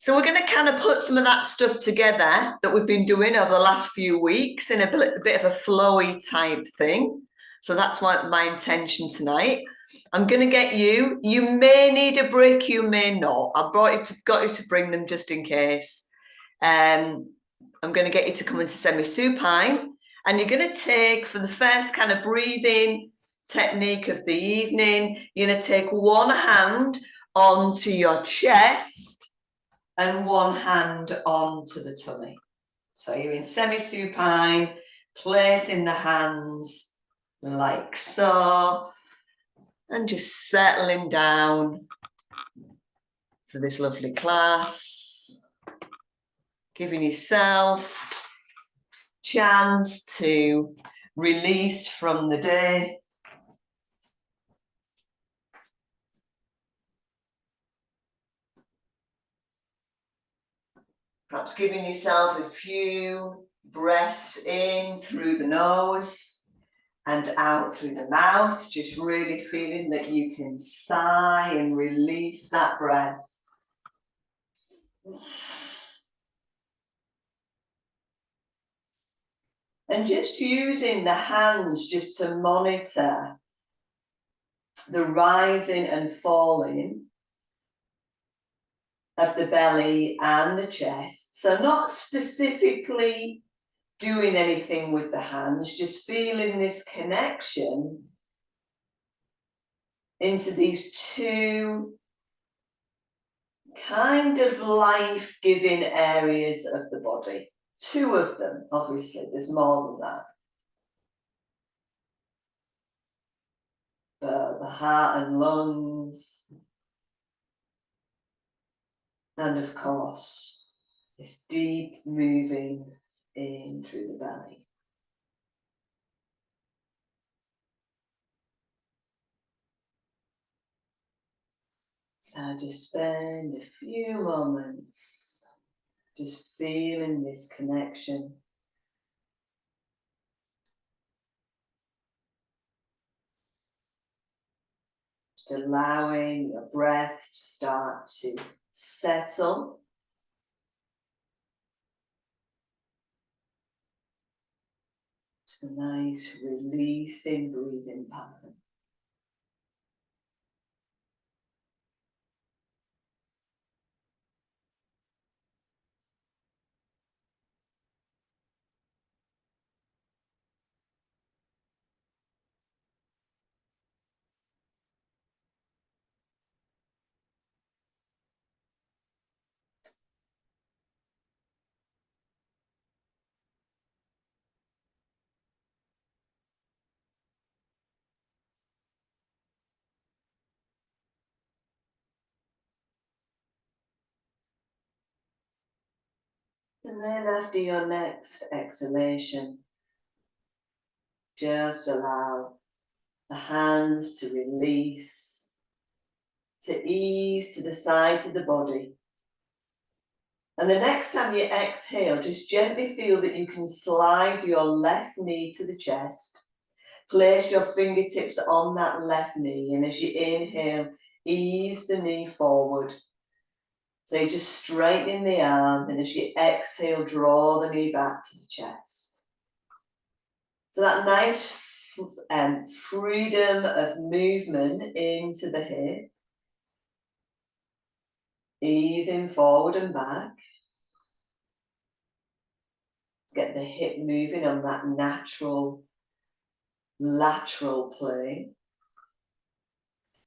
So we're going to kind of put some of that stuff together that we've been doing over the last few weeks in a bit of a flowy type thing. So that's my intention tonight. I'm going to get you may need a break, you may not. I got you to bring them just in case. I'm going to get you to come into semi-supine, and you're going to take, for the first kind of breathing technique of the evening, you're going to take one hand onto your chest and one hand onto the tummy. So you're in semi-supine, placing the hands like so, and just settling down for this lovely class, giving yourself chance to release from the day. Perhaps giving yourself a few breaths in through the nose and out through the mouth, just really feeling that you can sigh and release that breath. And just using the hands just to monitor the rising and falling of the belly and the chest. So not specifically doing anything with the hands, just feeling this connection into these two kind of life-giving areas of the body. Two of them, obviously, there's more than that. But the heart and lungs, and of course, this deep moving in through the belly. So just spend a few moments just feeling this connection. Just allowing your breath to start to settle. It's a nice releasing breathing pattern. And then after your next exhalation, just allow the hands to release, to ease to the sides of the body. And the next time you exhale, just gently feel that you can slide your left knee to the chest. Place your fingertips on that left knee, and as you inhale, ease the knee forward. So you're just straightening the arm, and as you exhale, draw the knee back to the chest. So that nice freedom of movement into the hip. Easing forward and back. Get the hip moving on that natural lateral plane.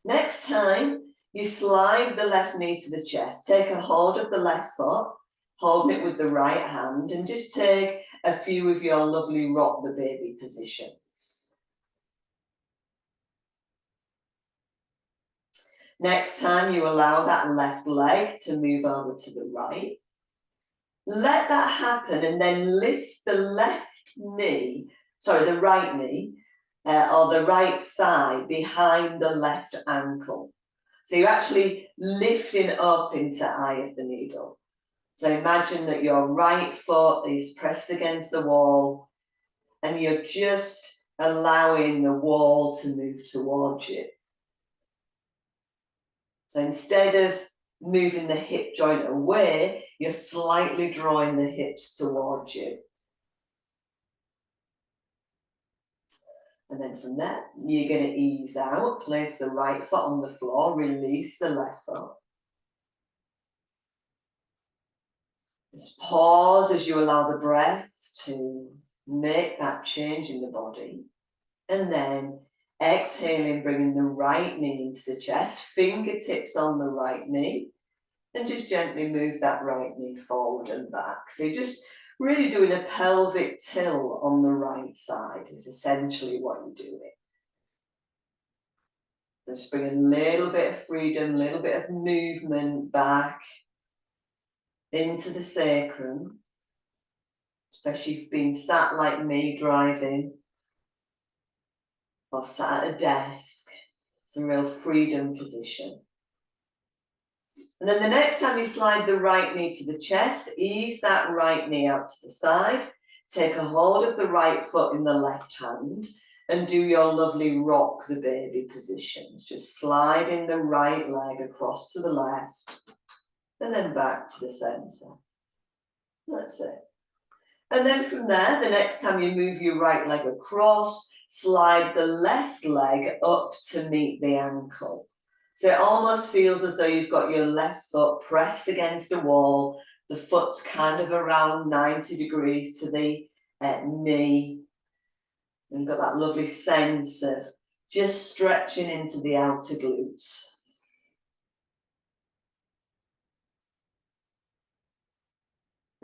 Next time, you slide the left knee to the chest. Take a hold of the left foot, holding it with the right hand, and just take a few of your lovely rock the baby positions. Next time, you allow that left leg to move over to the right. Let that happen, and then lift the the right knee, or the right thigh behind the left ankle. So you're actually lifting up into eye of the needle. So imagine that your right foot is pressed against the wall, and you're just allowing the wall to move towards you. So instead of moving the hip joint away, you're slightly drawing the hips towards you. And then from there, you're going to ease out, place the right foot on the floor, release the left foot. Just pause as you allow the breath to make that change in the body. And then exhaling, bringing the right knee into the chest, fingertips on the right knee, and just gently move that right knee forward and back. So you're just really doing a pelvic tilt on the right side is essentially what you're doing. Just bring a little bit of freedom, a little bit of movement back into the sacrum, especially if you've been sat like me driving or sat at a desk. It's a real freedom position. And then the next time you slide the right knee to the chest, ease that right knee out to the side, take a hold of the right foot in the left hand, and do your lovely rock the baby positions. Just sliding the right leg across to the left, and then back to the center. That's it. And then from there, the next time you move your right leg across, slide the left leg up to meet the ankle. So it almost feels as though you've got your left foot pressed against a wall. The foot's kind of around 90 degrees to the knee. And you've got that lovely sense of just stretching into the outer glutes.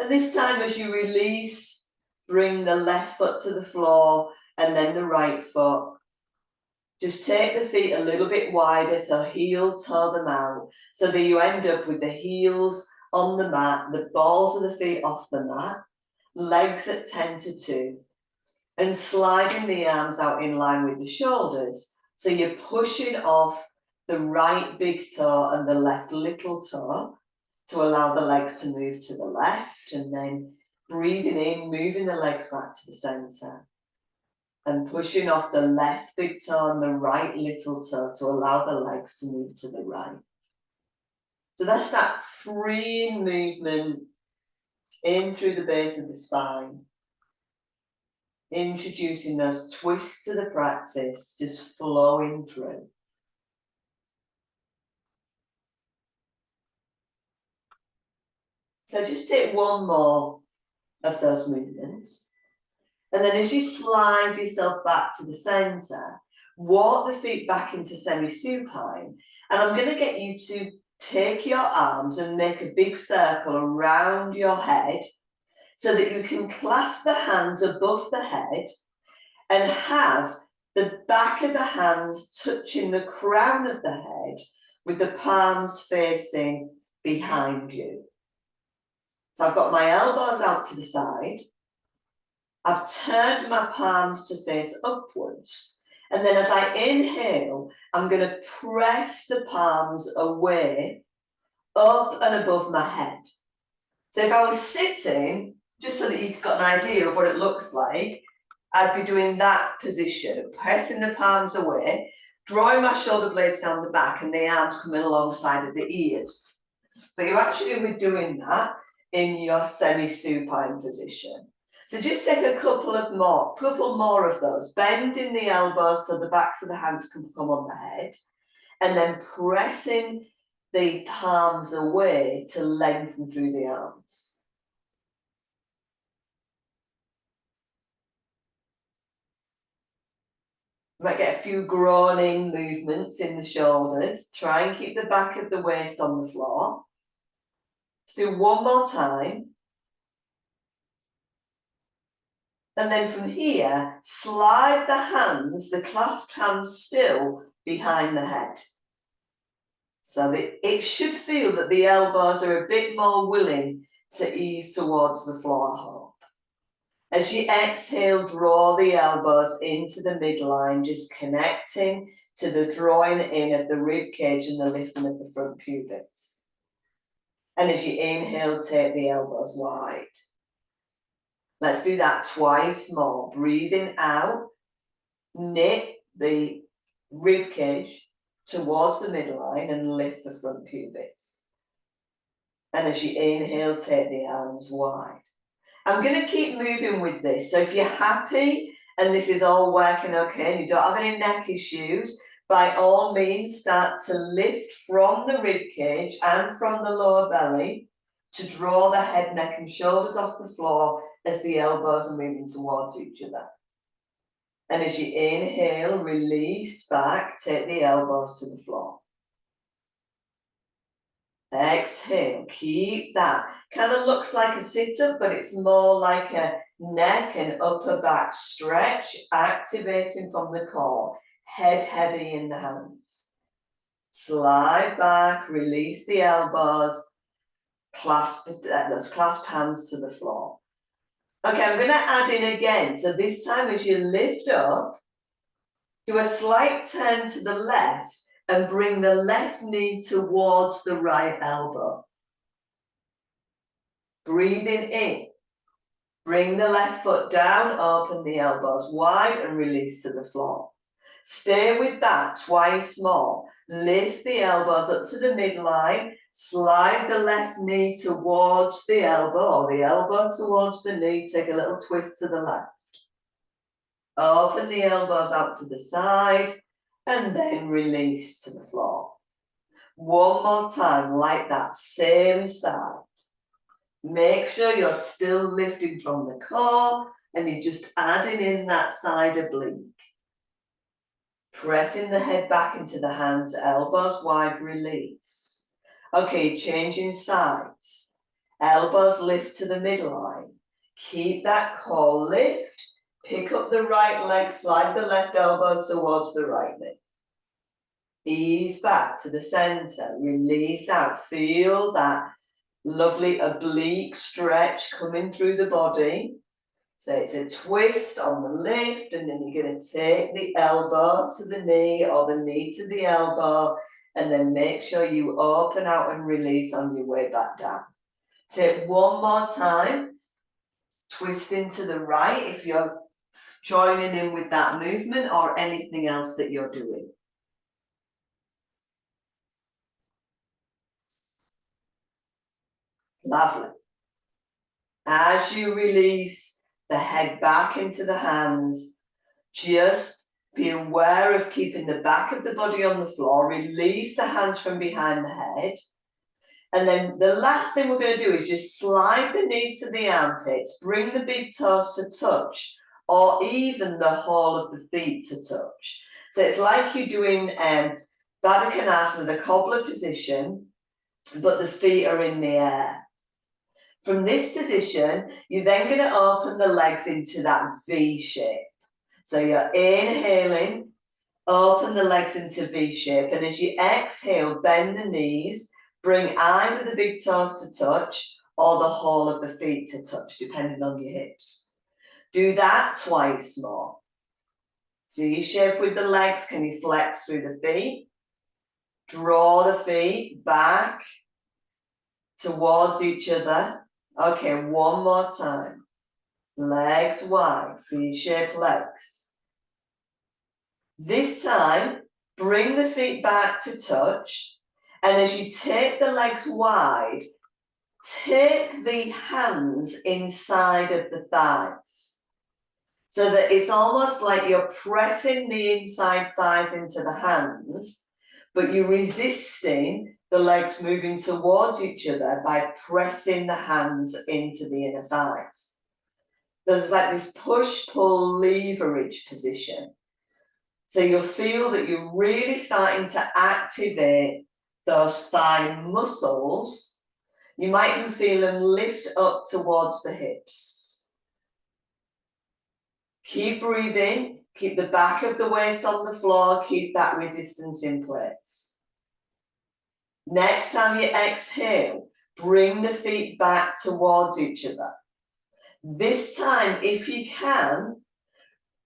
And this time as you release, bring the left foot to the floor and then the right foot. Just take the feet a little bit wider, so heel toe them out, so that you end up with the heels on the mat, the balls of the feet off the mat, legs at 10 to 2, and sliding the arms out in line with the shoulders. So you're pushing off the right big toe and the left little toe to allow the legs to move to the left, and then breathing in, moving the legs back to the center. And pushing off the left big toe and the right little toe to allow the legs to move to the right. So that's that freeing movement in through the base of the spine. Introducing those twists to the practice, just flowing through. So just take one more of those movements. And then as you slide yourself back to the center, walk the feet back into semi-supine. And I'm going to get you to take your arms and make a big circle around your head so that you can clasp the hands above the head and have the back of the hands touching the crown of the head with the palms facing behind you. So I've got my elbows out to the side. I've turned my palms to face upwards. And then as I inhale, I'm going to press the palms away, up and above my head. So if I was sitting, just so that you've got an idea of what it looks like, I'd be doing that position, pressing the palms away, drawing my shoulder blades down the back and the arms coming alongside of the ears. But you're actually doing that in your semi-supine position. So just take a couple more of those, bending the elbows so the backs of the hands can come on the head, and then pressing the palms away to lengthen through the arms. You might get a few groaning movements in the shoulders. Try and keep the back of the waist on the floor. Let's do one more time. And then from here, slide the hands, the clasped hands still behind the head. So that it should feel that the elbows are a bit more willing to ease towards the floor hop. As you exhale, draw the elbows into the midline, just connecting to the drawing in of the rib cage and the lifting of the front pubis. And as you inhale, take the elbows wide. Let's do that twice more. Breathing out, knit the rib cage towards the midline and lift the front pubis. And as you inhale, take the arms wide. I'm going to keep moving with this. So if you're happy and this is all working okay and you don't have any neck issues, by all means, start to lift from the rib cage and from the lower belly to draw the head, neck and shoulders off the floor as the elbows are moving towards each other. And as you inhale, release back, take the elbows to the floor. Exhale, keep that. Kind of looks like a sit-up, but it's more like a neck and upper back stretch, activating from the core. Head heavy in the hands. Slide back, release the elbows, clasp hands to the floor. Okay, I'm going to add in again. So this time as you lift up, do a slight turn to the left and bring the left knee towards the right elbow. Breathing in. Bring the left foot down, open the elbows wide and release to the floor. Stay with that twice more. Lift the elbows up to the midline, slide the left knee towards the elbow or the elbow towards the knee, take a little twist to the left. Open the elbows out to the side and then release to the floor. One more time like that, same side. Make sure you're still lifting from the core and you're just adding in that side oblique. Pressing the head back into the hands, elbows wide, release. Okay, changing sides. Elbows lift to the midline. Keep that core lift. Pick up the right leg, slide the left elbow towards the right knee. Ease back to the center, release out. Feel that lovely oblique stretch coming through the body. So it's a twist on the lift, and then you're going to take the elbow to the knee or the knee to the elbow, and then make sure you open out and release on your way back down. Take one more time, twisting to the right if you're joining in with that movement or anything else that you're doing. Lovely. As you release the head back into the hands, just be aware of keeping the back of the body on the floor. Release the hands from behind the head. And then the last thing we're going to do is just slide the knees to the armpits, bring the big toes to touch, or even the whole of the feet to touch. So it's like you're doing Baddha Konasana, the cobbler position, but the feet are in the air. From this position, you're then going to open the legs into that V shape. So you're inhaling, open the legs into V shape, and as you exhale, bend the knees, bring either the big toes to touch or the whole of the feet to touch, depending on your hips. Do that twice more. V shape with the legs. Can you flex through the feet? Draw the feet back towards each other. Okay, one more time. Legs wide, V-shaped legs. This time, bring the feet back to touch. And as you take the legs wide, take the hands inside of the thighs. So that it's almost like you're pressing the inside thighs into the hands, but you're resisting the legs moving towards each other by pressing the hands into the inner thighs. There's like this push-pull leverage position. So you'll feel that you're really starting to activate those thigh muscles. You might even feel them lift up towards the hips. Keep breathing. Keep the back of the waist on the floor. Keep that resistance in place. Next time you exhale, bring the feet back towards each other. This time, if you can,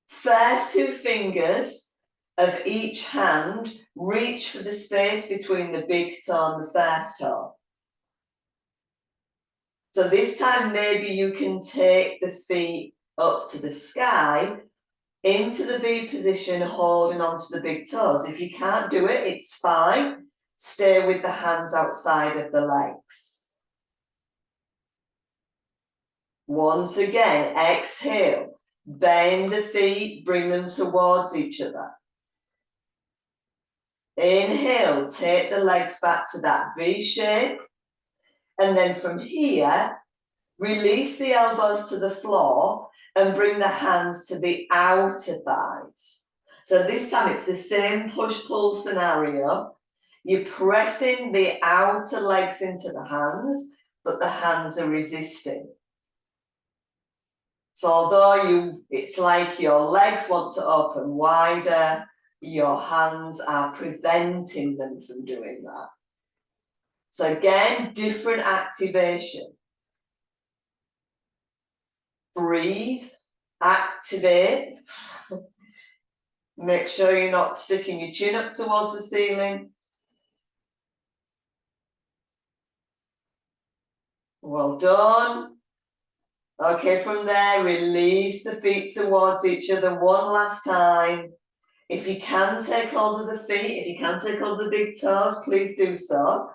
first two fingers of each hand reach for the space between the big toe and the first toe. So this time, maybe you can take the feet up to the sky, into the V position, holding onto the big toes. If you can't do it, it's fine. Stay with the hands outside of the legs. Once again, exhale. Bend the feet, bring them towards each other. Inhale, take the legs back to that V shape. And then from here, release the elbows to the floor and bring the hands to the outer thighs. So this time it's the same push-pull scenario. You're pressing the outer legs into the hands, but the hands are resisting. So although it's like your legs want to open wider, your hands are preventing them from doing that. So again, different activation. Breathe, activate. Make sure you're not sticking your chin up towards the ceiling. Well done. Okay, from there, release the feet towards each other one last time. If you can take hold of the feet, if you can take hold of the big toes, please do so.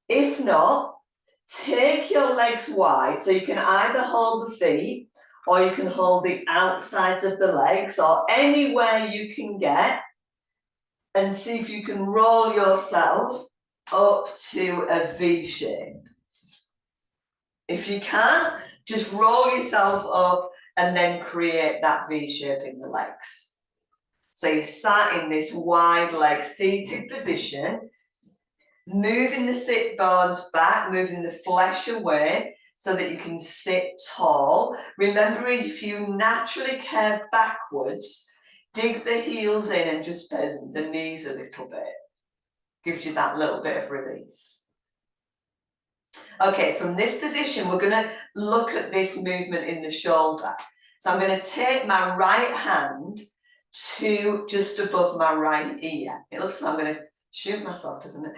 If not, take your legs wide, so you can either hold the feet or you can hold the outsides of the legs or anywhere you can get, and see if you can roll yourself up to a V shape. If you can't, just roll yourself up and then create that V shape in the legs. So you're sat in this wide leg seated position, moving the sit bones back, moving the flesh away so that you can sit tall. Remembering if you naturally curve backwards, dig the heels in and just bend the knees a little bit. Gives you that little bit of release. Okay, from this position, we're going to look at this movement in the shoulder. So I'm going to take my right hand to just above my right ear. It looks like I'm going to shoot myself, doesn't it?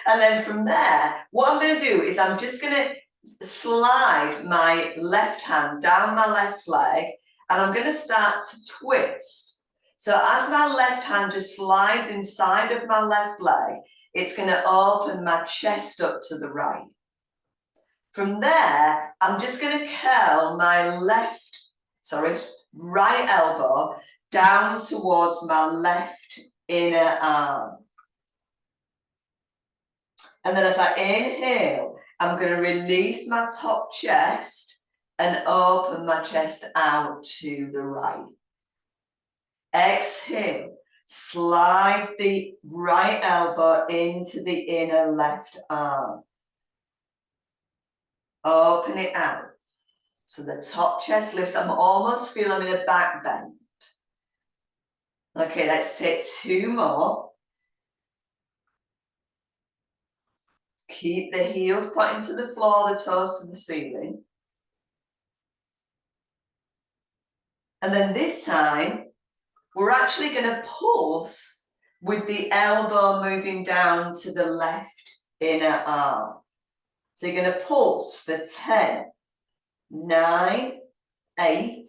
And then from there, what I'm going to do is I'm just going to slide my left hand down my left leg, and I'm going to start to twist. So as my left hand just slides inside of my left leg, it's going to open my chest up to the right. From there, I'm just going to curl my right elbow down towards my left inner arm. And then as I inhale, I'm going to release my top chest and open my chest out to the right. Exhale. Slide the right elbow into the inner left arm. Open it out. So the top chest lifts. I almost feel I'm in a back bend. Okay, let's take two more. Keep the heels pointing to the floor, the toes to the ceiling. And then this time, we're actually going to pulse with the elbow moving down to the left inner arm. So you're going to pulse for 10, 9, 8,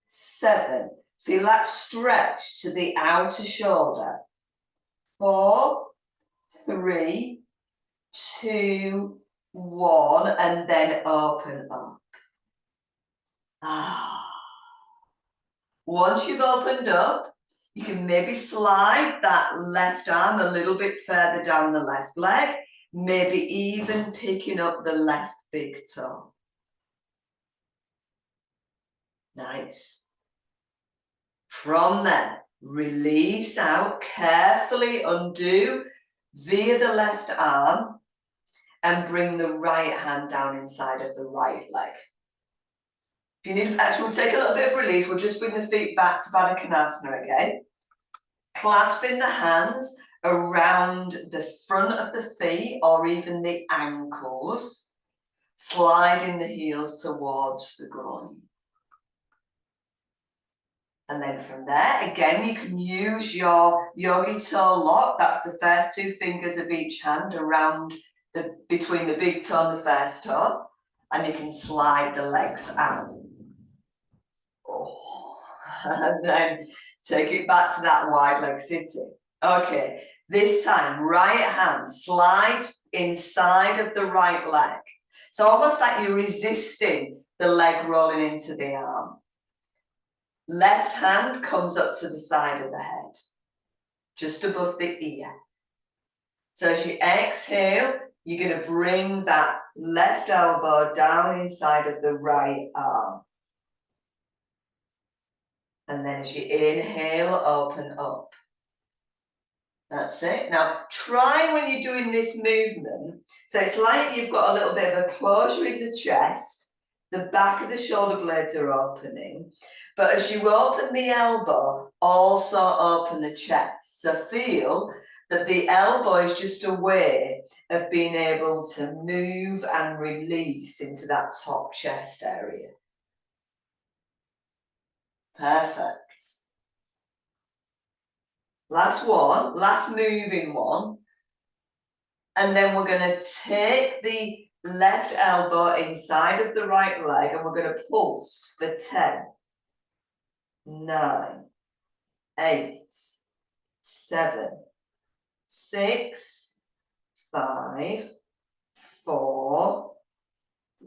7. Feel that stretch to the outer shoulder. 4, 3, 2, 1, and then open up. Once you've opened up, you can maybe slide that left arm a little bit further down the left leg, maybe even picking up the left big toe. Nice. From there, release out, carefully undo via the left arm and bring the right hand down inside of the right leg. If you need, actually, we'll take a little bit of release. We'll just bring the feet back to Baddha Konasana again. Clasping the hands around the front of the feet or even the ankles. Sliding the heels towards the groin. And then from there, again, you can use your yogi toe lock. That's the first two fingers of each hand around between the big toe and the first toe. And you can slide the legs out. And then take it back to that wide leg sitting. Okay, this time, right hand slides inside of the right leg. So almost like you're resisting the leg rolling into the arm. Left hand comes up to the side of the head, just above the ear. So as you exhale, you're going to bring that left elbow down inside of the right arm. And then as you inhale, open up. That's it. Now, try when you're doing this movement. So it's like you've got a little bit of a closure in the chest. The back of the shoulder blades are opening. But as you open the elbow, also open the chest. So feel that the elbow is just a way of being able to move and release into that top chest area. Perfect. Last one, last moving one. And then we're going to take the left elbow inside of the right leg and we're going to pulse for 10, 9, 8, 7, 6, 5, 4,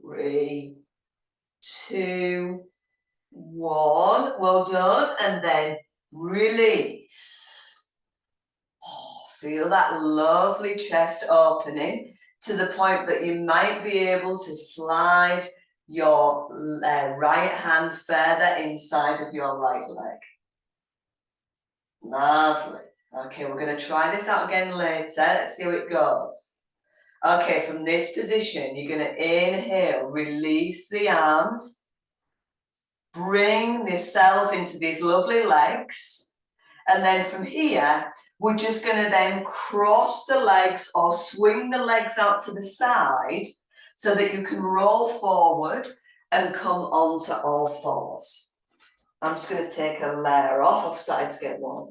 3, 2, 1. Well done. And then release. Feel that lovely chest opening to the point that you might be able to slide your right hand further inside of your right leg. Lovely. Okay, we're going to try this out again later. Let's see how it goes. Okay, from this position, you're going to inhale, release the arms, bring yourself into these lovely legs, and then from here, we're just going to then cross the legs or swing the legs out to the side so that you can roll forward and come onto all fours. I'm just going to take a layer off. I've started to get warm.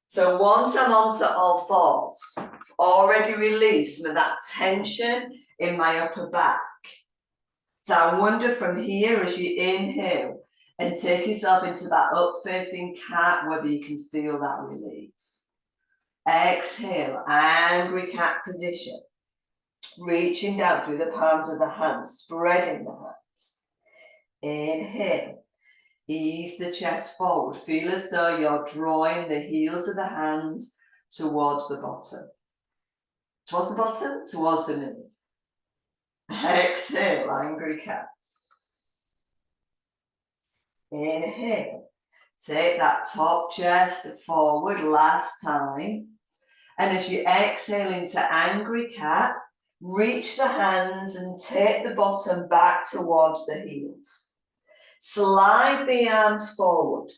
So once I'm onto all fours, already released some of that tension in my upper back. So I wonder from here as you inhale, and take yourself into that up-facing cat, whether you can feel that release. Exhale, angry cat position. Reaching down through the palms of the hands, spreading the hands. Inhale, ease the chest forward. Feel as though you're drawing the heels of the hands towards the bottom. Towards the bottom, towards the knees. Exhale, angry cat. Inhale, take that top chest forward last time. And as you exhale into angry cat, reach the hands and take the bottom back towards the heels. Slide the arms forward.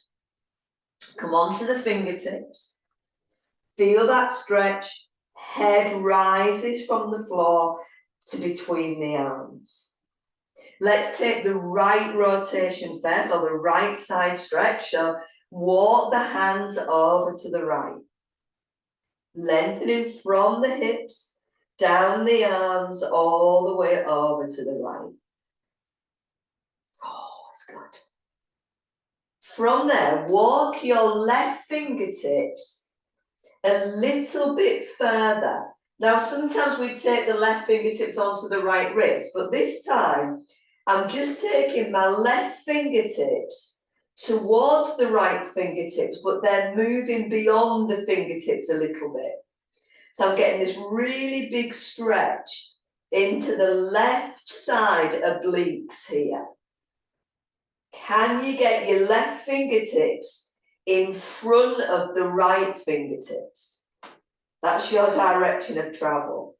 Come onto the fingertips. Feel that stretch. Head rises from the floor to between the arms. Let's take the right rotation first, or the right side stretch. So walk the hands over to the right. Lengthening from the hips, down the arms, all the way over to the right. Oh, that's good. From there, walk your left fingertips a little bit further. Now, sometimes we take the left fingertips onto the right wrist, but this time, I'm just taking my left fingertips towards the right fingertips, but then moving beyond the fingertips a little bit. So I'm getting this really big stretch into the left side obliques here. Can you get your left fingertips in front of the right fingertips? That's your direction of travel.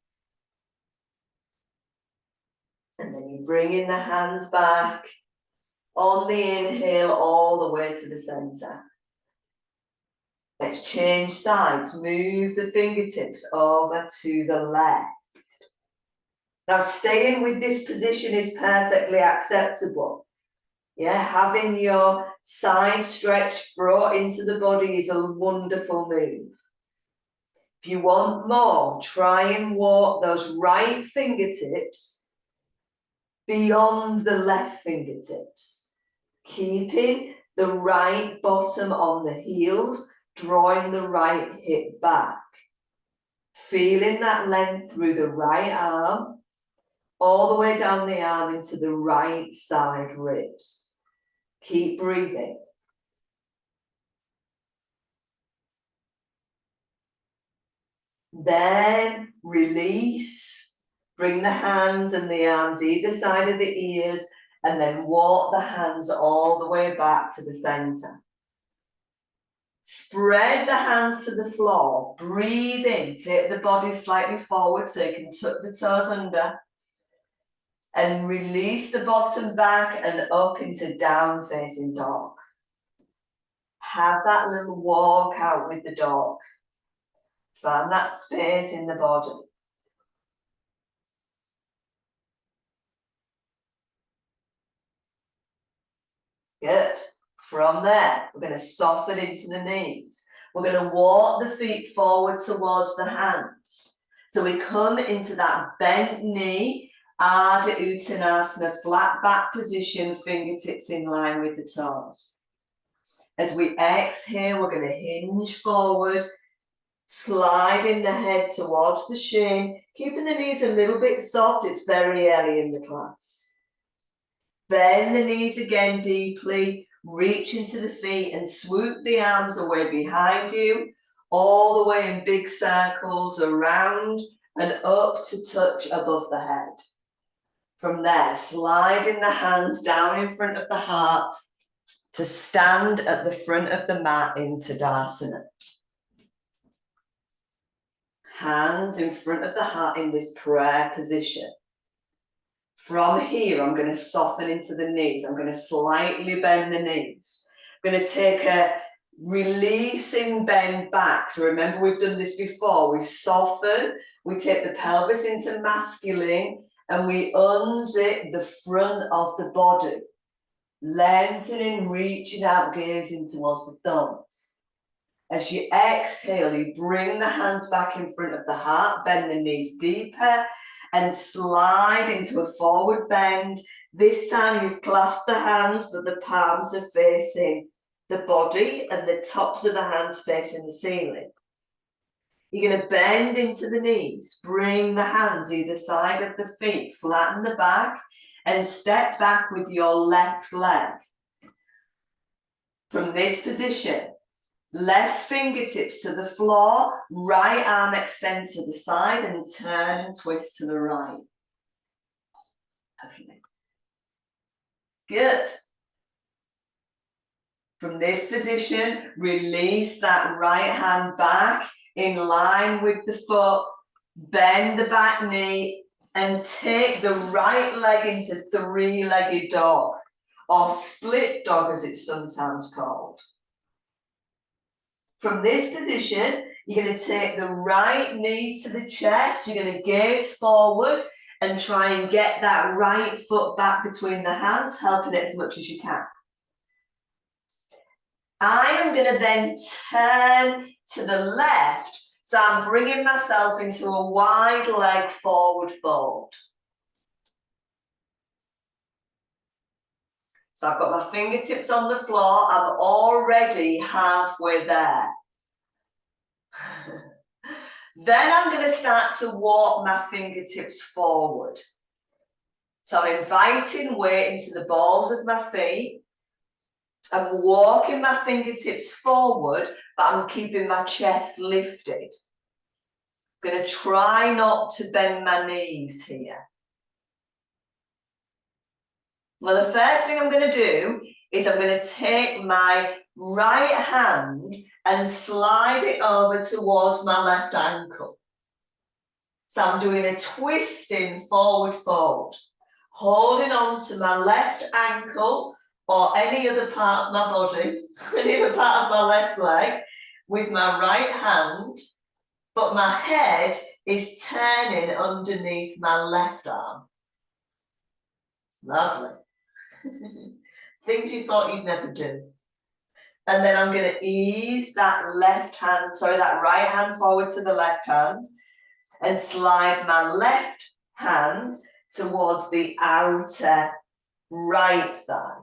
And then you bring in the hands back on the inhale all the way to the center. Let's change sides. Move the fingertips over to the left. Now, staying with this position is perfectly acceptable. Yeah, having your side stretch brought into the body is a wonderful move. If you want more, try and walk those right fingertips beyond the left fingertips, keeping the right bottom on the heels, drawing the right hip back. Feeling that length through the right arm, all the way down the arm into the right side ribs. Keep breathing. Then release. Bring the hands and the arms either side of the ears, and then walk the hands all the way back to the center. Spread the hands to the floor. Breathe in. Take the body slightly forward so you can tuck the toes under. And release the bottom back and up into down facing dog. Have that little walk out with the dog. Find that space in the body. Good. From there, we're going to soften into the knees. We're going to walk the feet forward towards the hands. So we come into that bent knee, Ardha Uttanasana, flat back position, fingertips in line with the toes. As we exhale, we're going to hinge forward, sliding the head towards the shin, keeping the knees a little bit soft. It's very early in the class. Bend the knees again deeply, reach into the feet and swoop the arms away behind you, all the way in big circles around and up to touch above the head. From there, sliding the hands down in front of the heart to stand at the front of the mat in Tadasana. Hands in front of the heart in this prayer position. From here, I'm going to soften into the knees. I'm going to slightly bend the knees. I'm going to take a releasing bend back. So remember, we've done this before. We soften, we take the pelvis into masculine, and we unzip the front of the body. Lengthening, reaching out, gazing towards the thumbs. As you exhale, you bring the hands back in front of the heart, bend the knees deeper, and slide into a forward bend. This time you've clasped the hands, but the palms are facing the body and the tops of the hands facing the ceiling. You're going to bend into the knees, bring the hands either side of the feet, flatten the back, and step back with your left leg. From this position, left fingertips to the floor, right arm extends to the side and turn and twist to the right. Lovely. Good. From this position, release that right hand back in line with the foot, bend the back knee and take the right leg into three-legged dog or split dog as it's sometimes called. From this position, you're going to take the right knee to the chest. You're going to gaze forward and try and get that right foot back between the hands, helping it as much as you can. I am going to then turn to the left. So I'm bringing myself into a wide leg forward fold. So I've got my fingertips on the floor. I'm already halfway there. Then I'm going to start to walk my fingertips forward. So I'm inviting weight into the balls of my feet. I'm walking my fingertips forward, but I'm keeping my chest lifted. I'm going to try not to bend my knees here. Well, the first thing I'm going to do is I'm going to take my right hand and slide it over towards my left ankle. So I'm doing a twisting forward fold, holding on to my left ankle or any other part of my body, any other part of my left leg with my right hand, but my head is turning underneath my left arm. Lovely. Things you thought you'd never do. And then I'm going to ease that that right hand forward to the left hand and slide my left hand towards the outer right thigh.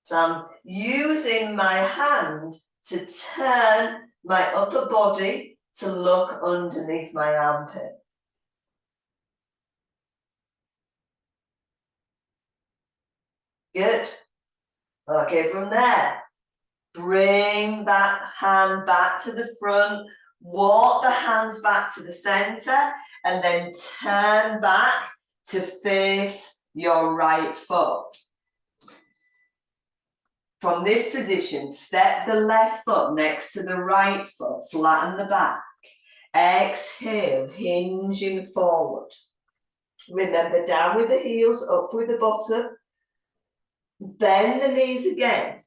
So I'm using my hand to turn my upper body to look underneath my armpit. Good. Okay, from there, bring that hand back to the front, walk the hands back to the center, and then turn back to face your right foot. From this position, step the left foot next to the right foot, flatten the back. Exhale, hinging forward. Remember, down with the heels, up with the bottom. Bend the knees again.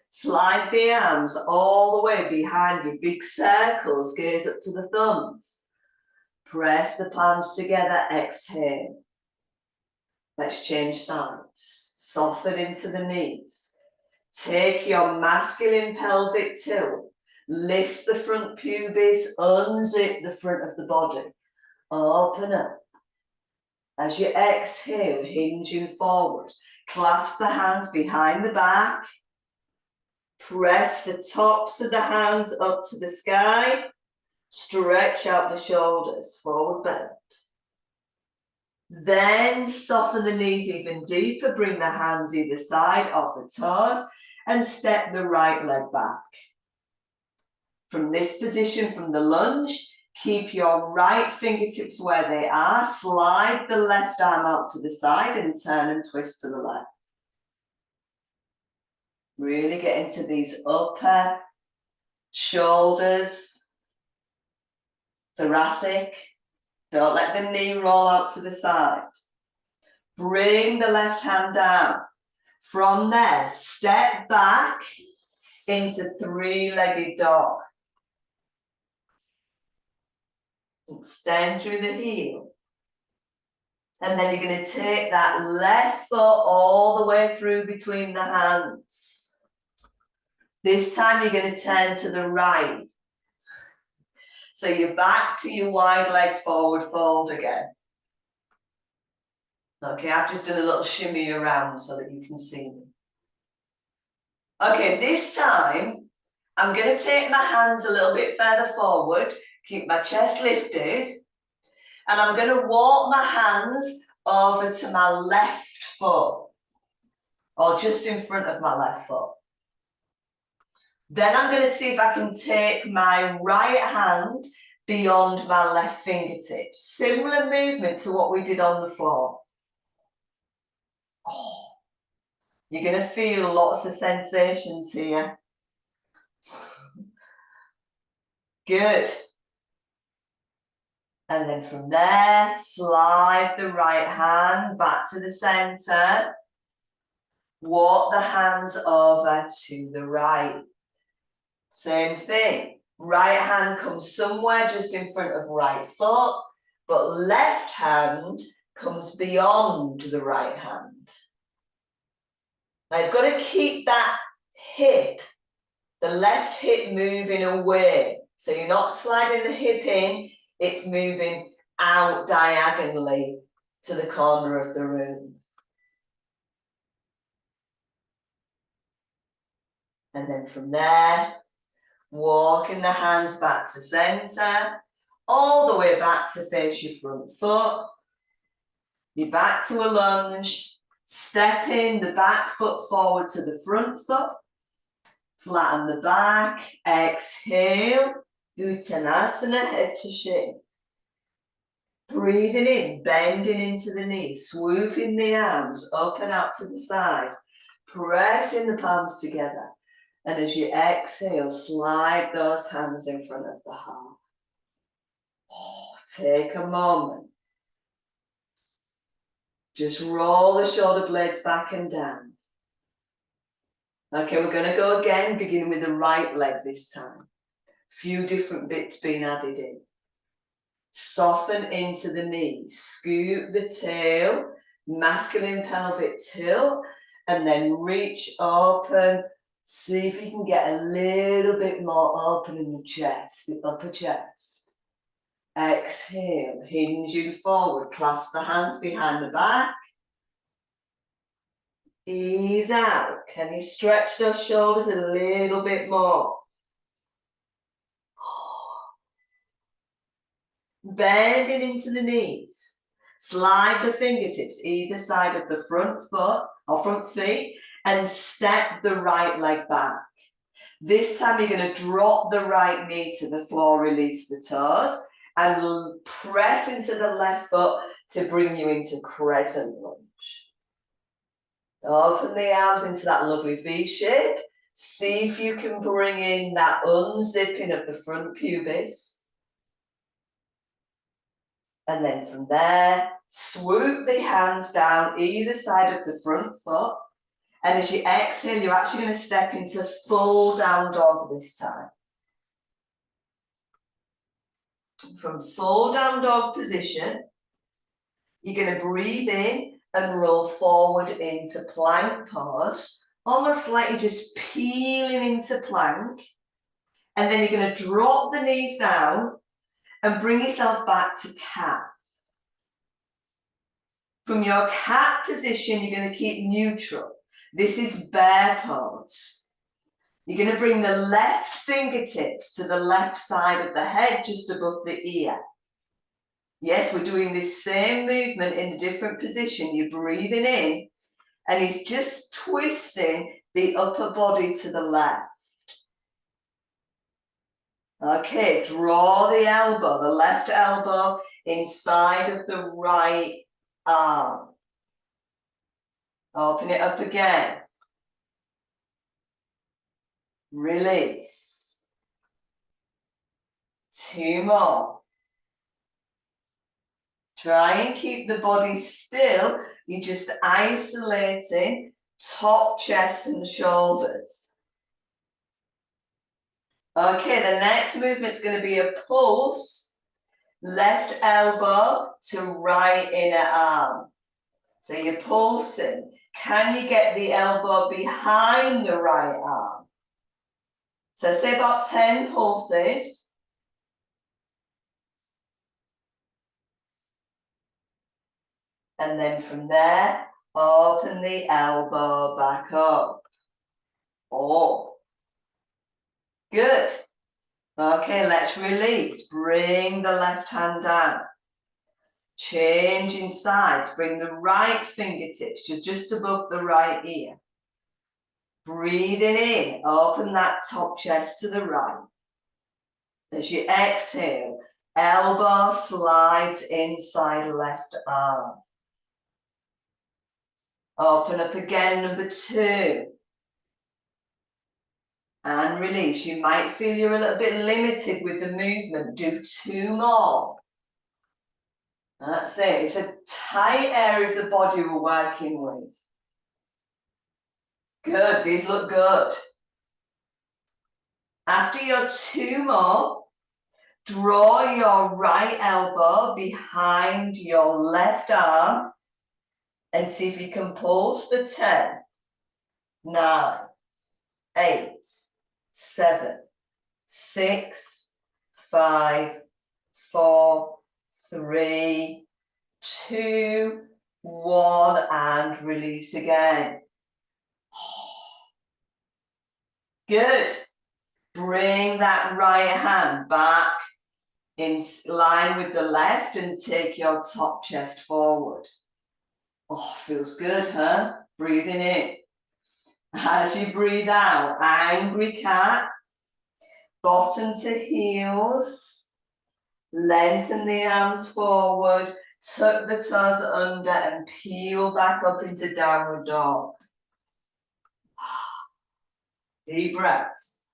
Slide the arms all the way behind you. Big circles, gaze up to the thumbs. Press the palms together, exhale. Let's change sides. Soften into the knees. Take your masculine pelvic tilt. Lift the front pubis, unzip the front of the body. Open up. As you exhale, hinging forward. Clasp the hands behind the back. Press the tops of the hands up to the sky. Stretch out the shoulders, forward bend. Then soften the knees even deeper. Bring the hands either side of the toes and step the right leg back. From this position, from the lunge, keep your right fingertips where they are. Slide the left arm out to the side and turn and twist to the left. Really get into these upper shoulders, thoracic. Don't let the knee roll out to the side. Bring the left hand down. From there, step back into three-legged dog. Extend through the heel. And then you're going to take that left foot all the way through between the hands. This time you're going to turn to the right. So you're back to your wide leg forward fold again. Okay, I've just done a little shimmy around so that you can see me. Okay, this time I'm going to take my hands a little bit further forward, keep my chest lifted, and I'm going to walk my hands over to my left foot, or just in front of my left foot. Then I'm going to see if I can take my right hand beyond my left fingertips. Similar movement to what we did on the floor. Oh, you're going to feel lots of sensations here. Good. And then from there, slide the right hand back to the center. Walk the hands over to the right. Same thing. Right hand comes somewhere just in front of right foot, but left hand comes beyond the right hand. Now you've got to keep that hip, the left hip moving away. So you're not sliding the hip in, it's moving out diagonally to the corner of the room. And then from there, walking the hands back to center, all the way back to face your front foot. You're back to a lunge, stepping the back foot forward to the front foot. Flatten the back, exhale, Uttanasana, head to shin. Breathing in, bending into the knees, swooping the arms up and out to the side, pressing the palms together. And as you exhale, slide those hands in front of the heart. Oh, take a moment. Just roll the shoulder blades back and down. Okay, we're going to go again, beginning with the right leg this time. Few different bits being added in. Soften into the knees, scoop the tail, masculine pelvic tilt, and then reach open. See if you can get a little bit more open in the chest, the upper chest. Exhale, hinging forward, clasp the hands behind the back. Ease out. Can you stretch those shoulders a little bit more? bending into the knees. Slide the fingertips either side of the front foot or front feet and step the right leg back. This time you're going to drop the right knee to the floor, release the toes, and press into the left foot to bring you into crescent lunge. Open the arms into that lovely V shape. See if you can bring in that unzipping of the front pubis. And then from there, swoop the hands down either side of the front foot. And as you exhale, you're actually going to step into full down dog this time. From full down dog position, you're going to breathe in and roll forward into plank pose, almost like you're just peeling into plank. And then you're going to drop the knees down and bring yourself back to cat. From your cat position, you're going to keep neutral. This is bear pose. You're going to bring the left fingertips to the left side of the head, just above the ear. Yes, we're doing this same movement in a different position. You're breathing in, and he's just twisting the upper body to the left. Okay, draw the elbow, the left elbow inside of the right arm. Open it up again. Release. 2 more. Try and keep the body still. You're just isolating top, chest and shoulders. Okay, the next movement's going to be a pulse. Left elbow to right inner arm. So you're pulsing. Can you get the elbow behind the right arm? So say about 10 pulses. And then from there, open the elbow back up. Oh, good. Okay, let's release. Bring the left hand down. Changing sides. Bring the right fingertips just above the right ear. Breathing in. Open that top chest to the right. As you exhale, elbow slides inside left arm. Open up again, number 2. And release. You might feel you're a little bit limited with the movement. Do 2 more. That's it. It's a tight area of the body we're working with. Good. These look good. After your 2 more, draw your right elbow behind your left arm and see if you can pulse for 10, 9, 8, 7, 6, 5, 4, 3, 2, 1, and release again. Good. Bring that right hand back in line with the left and take your top chest forward. Oh, feels good, huh? Breathing in. As you breathe out, angry cat, bottom to heels, lengthen the arms forward, tuck the toes under and peel back up into downward dog. Deep breaths.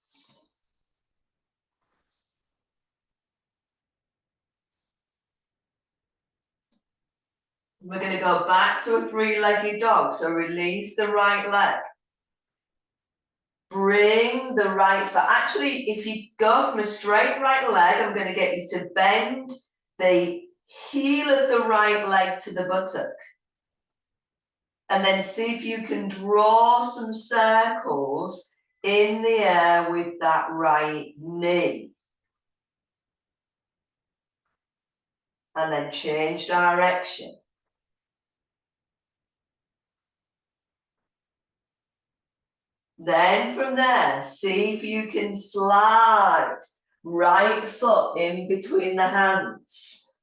We're going to go back to a 3-legged dog, so release the right leg. Bring the right foot. Actually, if you go from a straight right leg, I'm going to get you to bend the heel of the right leg to the buttock. And then see if you can draw some circles in the air with that right knee. And then change direction. Then from there, see if you can slide Right foot in between the hands,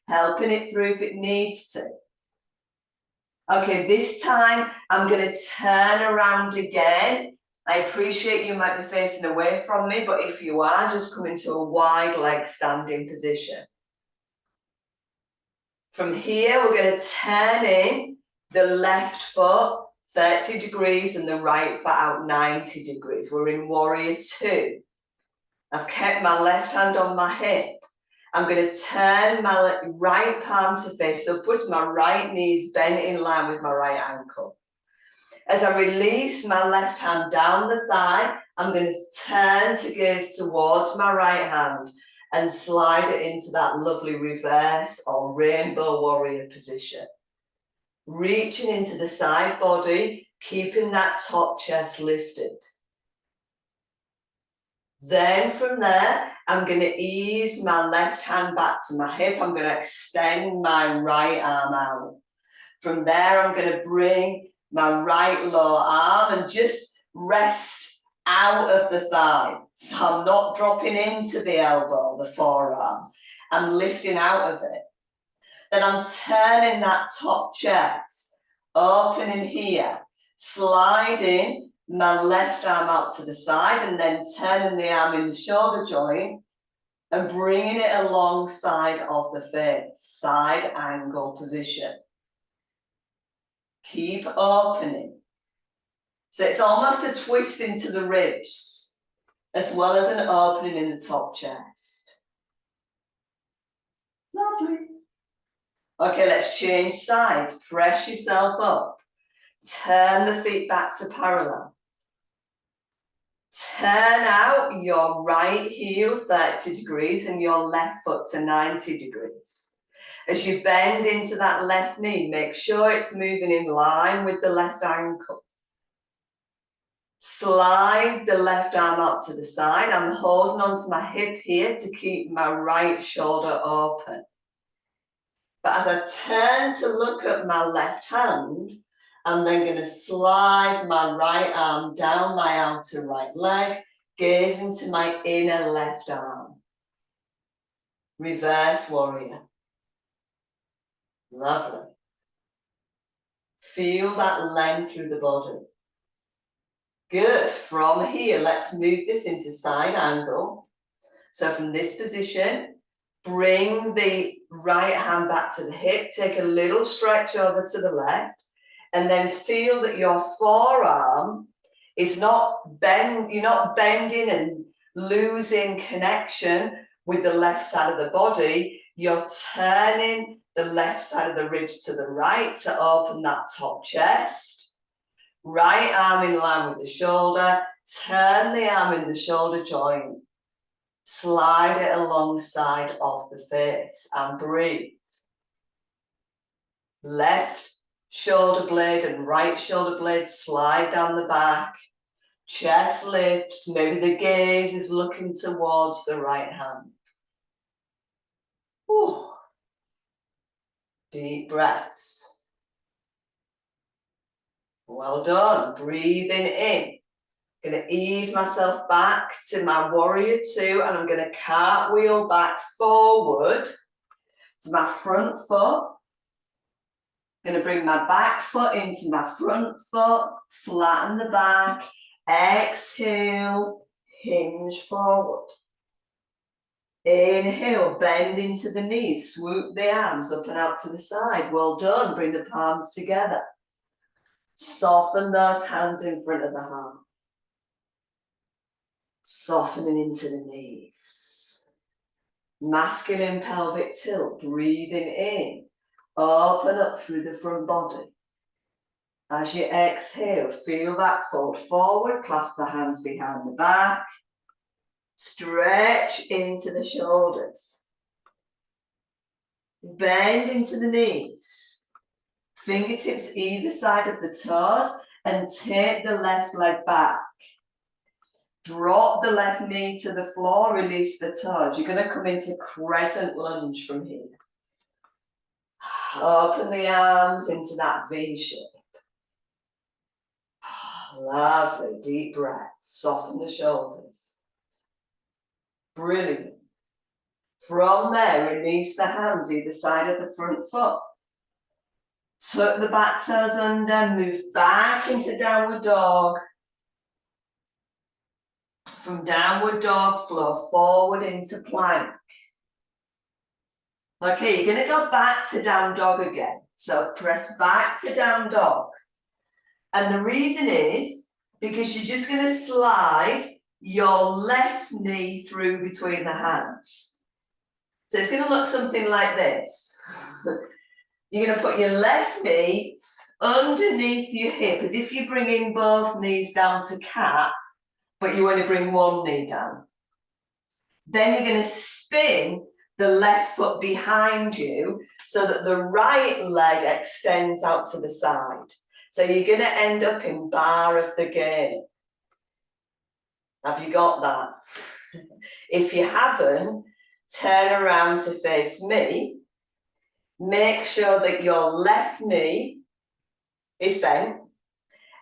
helping it through if it needs to. Okay, this time I'm going to turn around again. I appreciate you might be facing away from me, but if you are, just come into a wide leg standing position. From here, we're going to turn in the left foot 30 degrees and the right foot out 90 degrees. We're in warrior two. I've kept my left hand on my hip. I'm going to turn my right palm to face upwards, my right knee's bent in line with my right ankle. As I release my left hand down the thigh, I'm going to turn to gaze towards my right hand and slide it into that lovely reverse or rainbow warrior position. Reaching into the side body, keeping that top chest lifted. Then from there, I'm going to ease my left hand back to my hip. I'm going to extend my right arm out. From there, I'm going to bring my right lower arm and just rest out of the thigh. So I'm not dropping into the elbow, the forearm. I'm lifting out of it. Then I'm turning that top chest, opening here, sliding my left arm out to the side and then turning the arm in the shoulder joint and bringing it alongside of the face, side angle position. Keep opening. So it's almost a twist into the ribs, as well as an opening in the top chest. Lovely. Okay, let's change sides. Press yourself up. Turn the feet back to parallel. Turn out your right heel 30 degrees and your left foot to 90 degrees. As you bend into that left knee, make sure it's moving in line with the left ankle. Slide the left arm up to the side. I'm holding onto my hip here to keep my right shoulder open. But as I turn to look at my left hand, I'm then going to slide my right arm down my outer right leg, gaze into my inner left arm. Reverse warrior. Lovely. Feel that length through the body. Good. From here, let's move this into side angle. So from this position, bring the right hand back to the hip, take a little stretch over to the left, and then feel that your forearm is not bend, you're not bending and losing connection with the left side of the body. You're turning the left side of the ribs to the right to open that top chest. Right arm in line with the shoulder. Turn the arm in the shoulder joint. Slide it alongside of the face and breathe. Left shoulder blade and right shoulder blade slide down the back. Chest lifts. Maybe the gaze is looking towards the right hand. Whew. Deep breaths. Well done. Breathing in. I'm going to ease myself back to my warrior two and I'm going to cartwheel back forward to my front foot. I'm going to bring my back foot into my front foot, flatten the back, exhale, hinge forward. Inhale, bend into the knees, swoop the arms up and out to the side. Well done. Bring the palms together. Soften those hands in front of the heart. Softening into the knees. Masculine pelvic tilt, breathing in. Open up through the front body. As you exhale, feel that fold forward, clasp the hands behind the back. Stretch into the shoulders. Bend into the knees. Fingertips either side of the toes and take the left leg back. Drop the left knee to the floor, release the toes. You're going to come into crescent lunge from here. Open the arms into that V shape. Lovely, deep breath. Soften the shoulders. Brilliant. From there, release the hands either side of the front foot. Tuck the back toes under, move back into downward dog. From downward dog, flow forward into plank. Okay, you're going to go back to down dog again. So press back to down dog. And the reason is because you're just going to slide your left knee through between the hands. So it's going to look something like this. You're going to put your left knee underneath your hip as if you're bringing both knees down to cat, but you only bring one knee down. Then you're going to spin the left foot behind you so that the right leg extends out to the side. So you're going to end up in bar of the game. Have you got that? If you haven't, turn around to face me. Make sure that your left knee is bent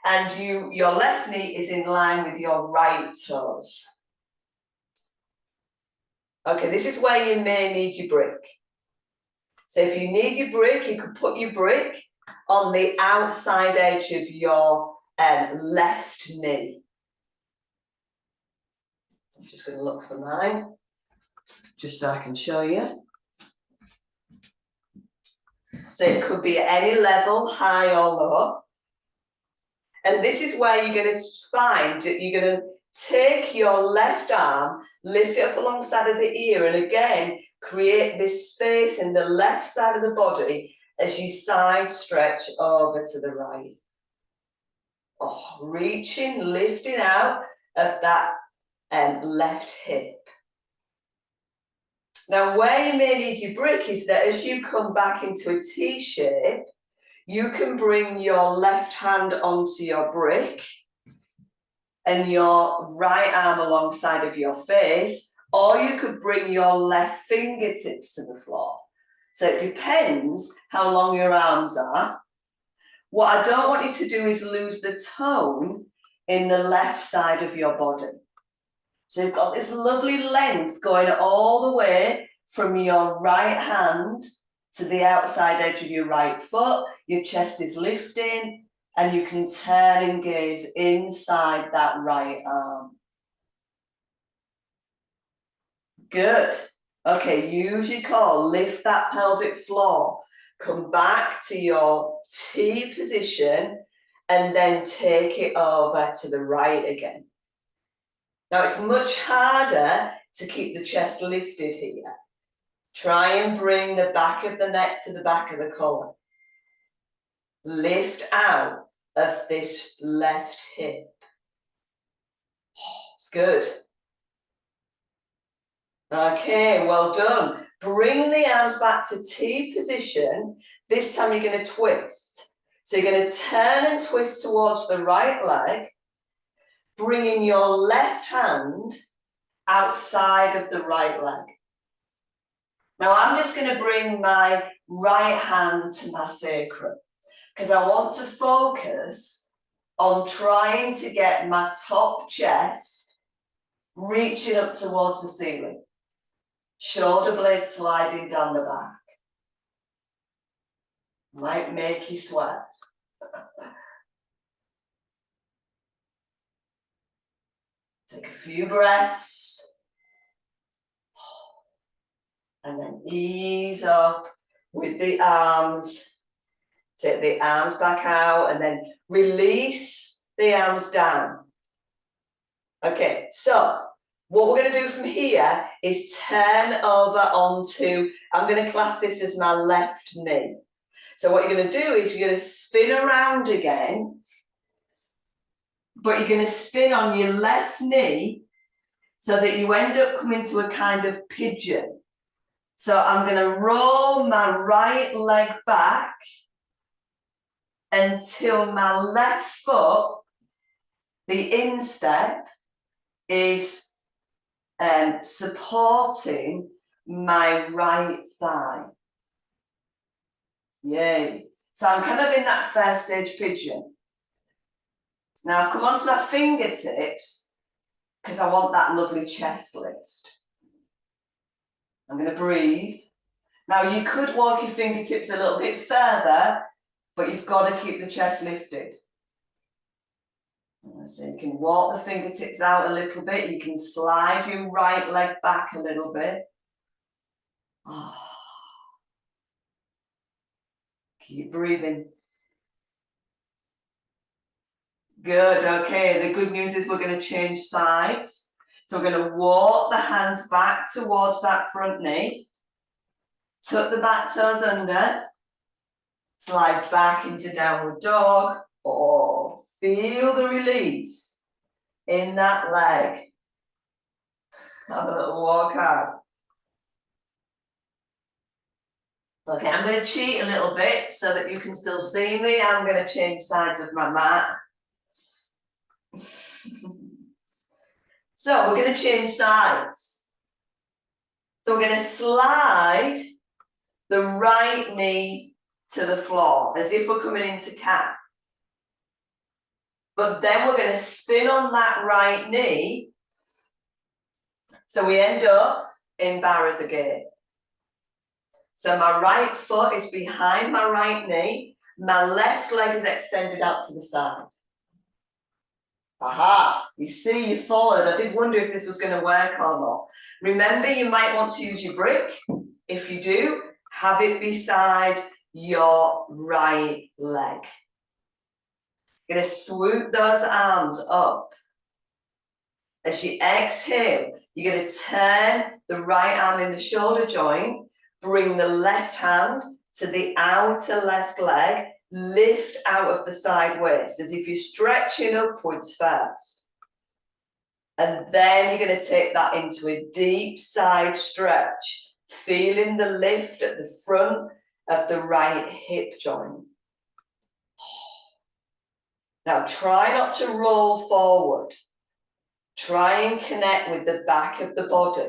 and your left knee is in line with your right toes. Okay, this is where you may need your brick. So if you need your brick, you could put your brick on the outside edge of your left knee. I'm just going to look for mine, just so I can show you. So it could be at any level, high or low. And this is where you're going to find that you're going to take your left arm, lift it up alongside of the ear, and again, create this space in the left side of the body as you side stretch over to the right. Oh, reaching, lifting out of that left hip. Now, where you may need your brick is that as you come back into a T shape, you can bring your left hand onto your brick and your right arm alongside of your face, or you could bring your left fingertips to the floor. So it depends how long your arms are. What I don't want you to do is lose the tone in the left side of your body. So you've got this lovely length going all the way from your right hand to the outside edge of your right foot. Your chest is lifting and you can turn and gaze inside that right arm. Good. Okay, use your core, lift that pelvic floor, come back to your T position and then take it over to the right again. Now it's much harder to keep the chest lifted here. Try and bring the back of the neck to the back of the collar. Lift out of this left hip. Oh, it's good. Okay, well done. Bring the arms back to T position. This time you're going to twist. So you're going to turn and twist towards the right leg, bringing your left hand outside of the right leg. Now I'm just going to bring my right hand to my sacrum because I want to focus on trying to get my top chest reaching up towards the ceiling. Shoulder blades sliding down the back. Might make you sweat. Take a few breaths. And then ease up with the arms. Take the arms back out and then release the arms down. Okay, so what we're going to do from here is turn over onto, I'm going to class this as my left knee. So what you're going to do is you're going to spin around again, but you're going to spin on your left knee so that you end up coming to a kind of pigeon. So I'm going to roll my right leg back until my left foot, the instep, is supporting my right thigh. Yay. So I'm kind of in that first stage pigeon. Now I've come onto my fingertips because I want that lovely chest lift. I'm going to breathe. Now you could walk your fingertips a little bit further, but you've got to keep the chest lifted. So you can walk the fingertips out a little bit. You can slide your right leg back a little bit. Oh. Keep breathing. Good, okay. The good news is we're going to change sides. So we're going to walk the hands back towards that front knee. Tuck the back toes under. Slide back into downward dog. Oh, feel the release in that leg. Have a little walk out. Okay, I'm going to cheat a little bit so that you can still see me. I'm going to change sides of my mat. So we're going to change sides. So we're going to slide the right knee to the floor as if we're coming into cat. But then we're going to spin on that right knee. So we end up in bar at the gate. So my right foot is behind my right knee. My left leg is extended out to the side. Aha, you see, you followed. I did wonder if this was going to work or not. Remember, you might want to use your brick. If you do, have it beside your right leg. You're going to swoop those arms up. As you exhale, you're going to turn the right arm in the shoulder joint, bring the left hand to the outer left leg, lift out of the side waist as if you're stretching upwards first. And then you're going to take that into a deep side stretch, feeling the lift at the front of the right hip joint. Now try not to roll forward. Try and connect with the back of the body.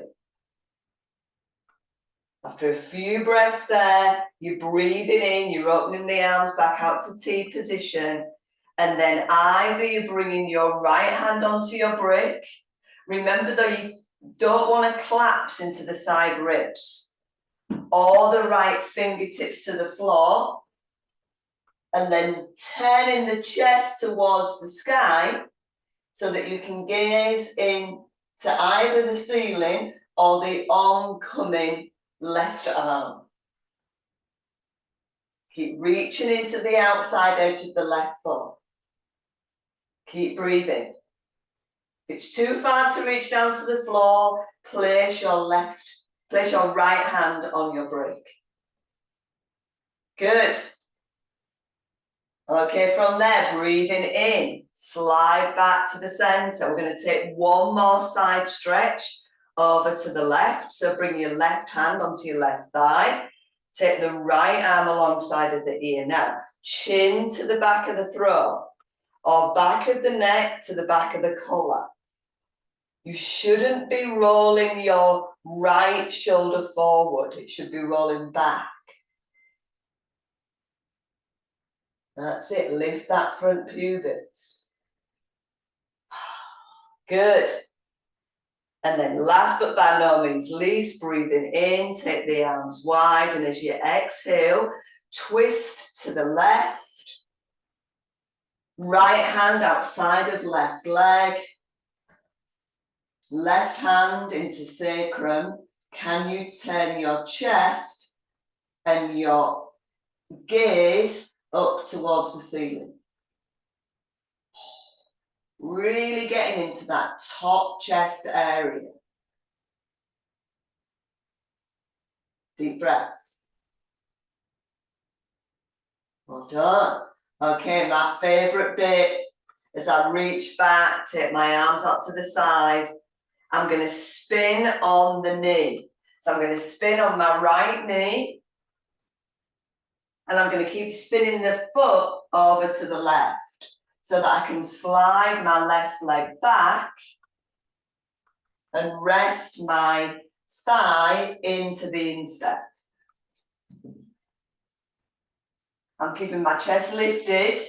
After a few breaths there, you're breathing in, you're opening the arms back out to T position, and then either you're bringing your right hand onto your brick. Remember though, you don't want to collapse into the side ribs, or the right fingertips to the floor, and then turning the chest towards the sky so that you can gaze in to either the ceiling or the oncoming left arm. Keep reaching into the outside edge of the left foot. Keep breathing. If it's too far to reach down to the floor, place your right hand on your brick. Good. Okay, from there, breathing in, slide back to the center. We're going to take one more side stretch over to the left. So bring your left hand onto your left thigh. Take the right arm alongside of the ear. Now, chin to the back of the throat or back of the neck to the back of the collar. You shouldn't be rolling your right shoulder forward. It should be rolling back. That's it. Lift that front pubis. Good. And then last but by no means least, breathing in, take the arms wide, and as you exhale, twist to the left. Right hand outside of left leg. Left hand into sacrum. Can you turn your chest and your gaze up towards the ceiling? Really getting into that top chest area. Deep breaths. Well done. Okay, my favourite bit as I reach back, take my arms up to the side. I'm going to spin on the knee. So I'm going to spin on my right knee. And I'm going to keep spinning the foot over to the left so that I can slide my left leg back and rest my thigh into the instep. I'm keeping my chest lifted.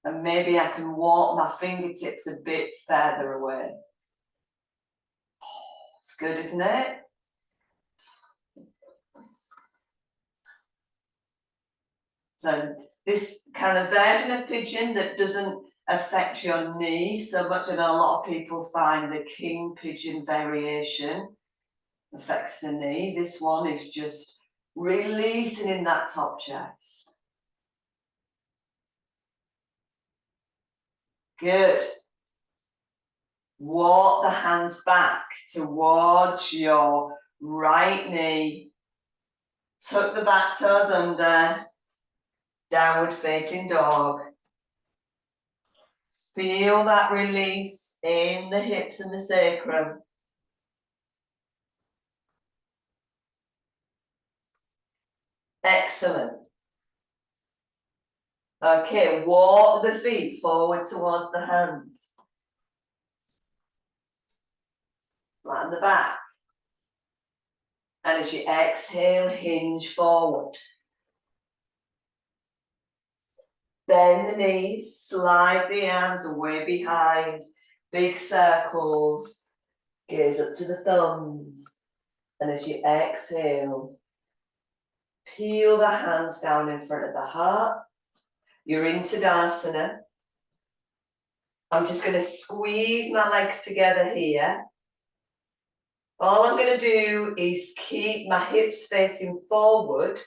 And maybe I can walk my fingertips a bit further away. Oh, it's good, isn't it? So this kind of version of pigeon that doesn't affect your knee so much, and a lot of people find the king pigeon variation affects the knee. This one is just releasing in that top chest. Good. Walk the hands back towards your right knee. Tuck the back toes under. Downward facing dog. Feel that release in the hips and the sacrum. Excellent. Okay, walk the feet forward towards the hands. Flatten the back. And as you exhale, hinge forward. Bend the knees, slide the arms away behind, big circles. Gaze up to the thumbs. And as you exhale, peel the hands down in front of the heart. You're in Tadasana. I'm just going to squeeze my legs together here. All I'm going to do is keep my hips facing forward.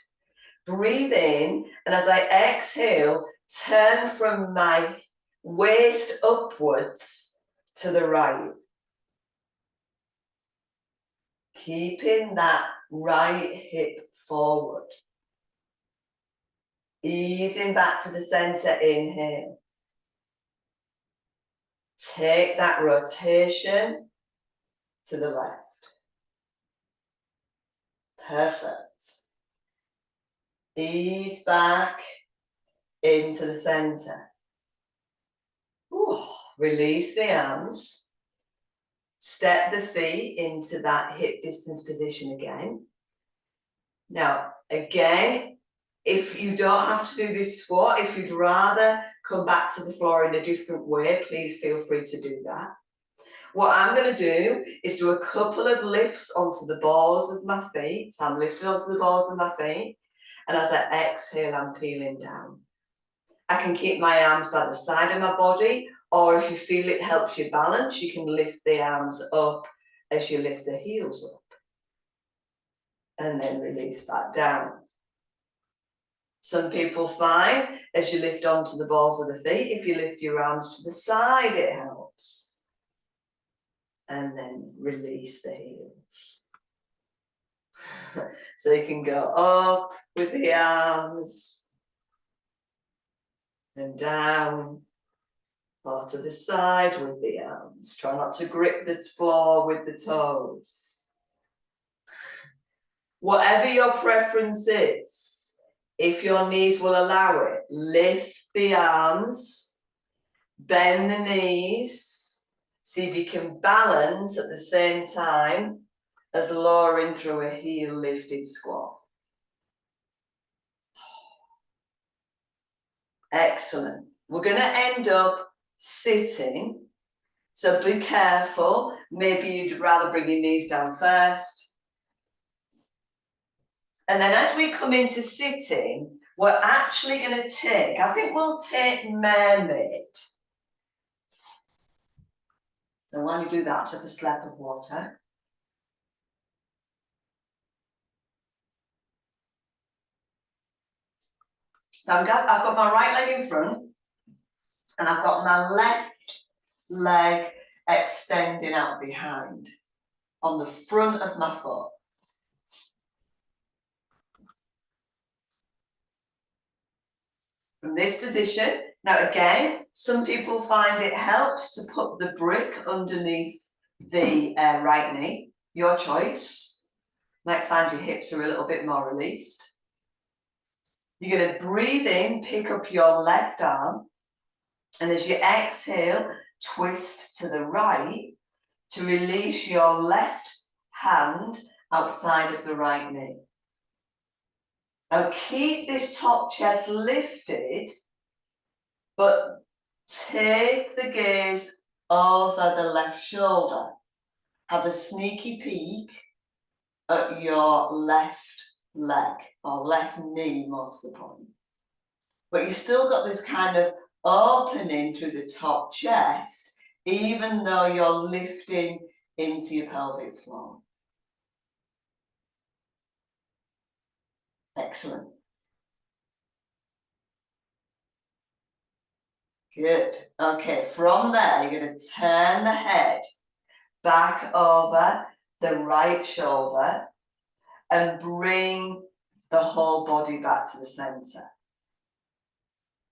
Breathe in, and as I exhale, turn from my waist upwards to the right. Keeping that right hip forward. Easing back to the center, inhale. Take that rotation to the left. Perfect. Ease back into the center. Ooh, release the arms. Step the feet into that hip distance position again. Now, again, if you don't have to do this squat, if you'd rather come back to the floor in a different way, please feel free to do that. What I'm going to do is do a couple of lifts onto the balls of my feet. So I'm lifted onto the balls of my feet. And as I exhale, I'm peeling down. I can keep my arms by the side of my body, or if you feel it helps you balance, you can lift the arms up as you lift the heels up. And then release back down. Some people find as you lift onto the balls of the feet, if you lift your arms to the side, it helps. And then release the heels. So you can go up with the arms and down, or to the side with the arms. Try not to grip the floor with the toes. Whatever your preference is, if your knees will allow it, lift the arms, bend the knees. See if you can balance at the same time as lowering through a heel lifted squat. Excellent. We're going to end up sitting. So be careful. Maybe you'd rather bring your knees down first. And then as we come into sitting, we're actually going to take, I think we'll take Mermaid. So while you do that, take a slap of water. So I've got my right leg in front, and I've got my left leg extending out behind on the front of my foot. From this position, now again, some people find it helps to put the brick underneath the right knee. Your choice. Might find your hips are a little bit more released. You're going to breathe in, pick up your left arm, and as you exhale, twist to the right to release your left hand outside of the right knee. Now keep this top chest lifted, but take the gaze over the left shoulder. have a sneaky peek at your left leg, or left knee, more to the point. But you've still got this kind of opening through the top chest, even though you're lifting into your pelvic floor. Excellent. Good. Okay, from there, you're going to turn the head back over the right shoulder and bring the whole body back to the center.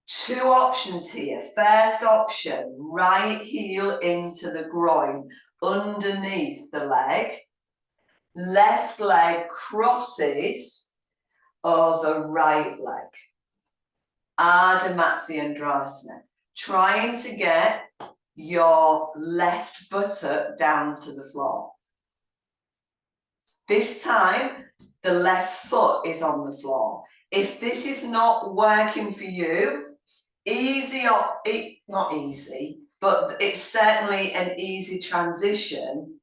Two options here. First option, right heel into the groin, underneath the leg. Left leg crosses over right leg. Ardha Matsyendrasana. Trying to get your left buttock down to the floor. This time, the left foot is on the floor. If this is not working for you, not easy, but it's certainly an easy transition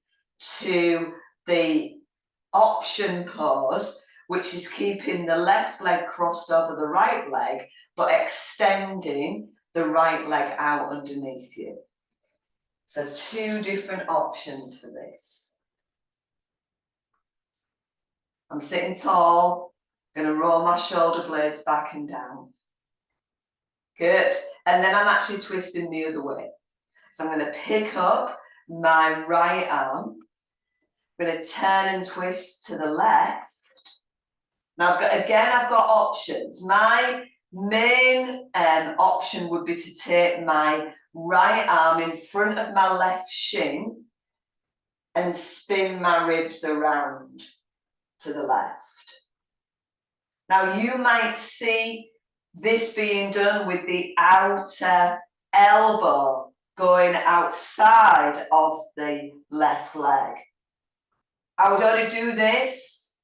to the option pose, which is keeping the left leg crossed over the right leg, but extending the right leg out underneath you. So two different options for this. I'm sitting tall, going to roll my shoulder blades back and down. Good. And then I'm actually twisting the other way. So I'm going to pick up my right arm. I'm going to turn and twist to the left. Now I've got options. My main option would be to take my right arm in front of my left shin and spin my ribs around to the left. Now you might see this being done with the outer elbow going outside of the left leg. I would only do this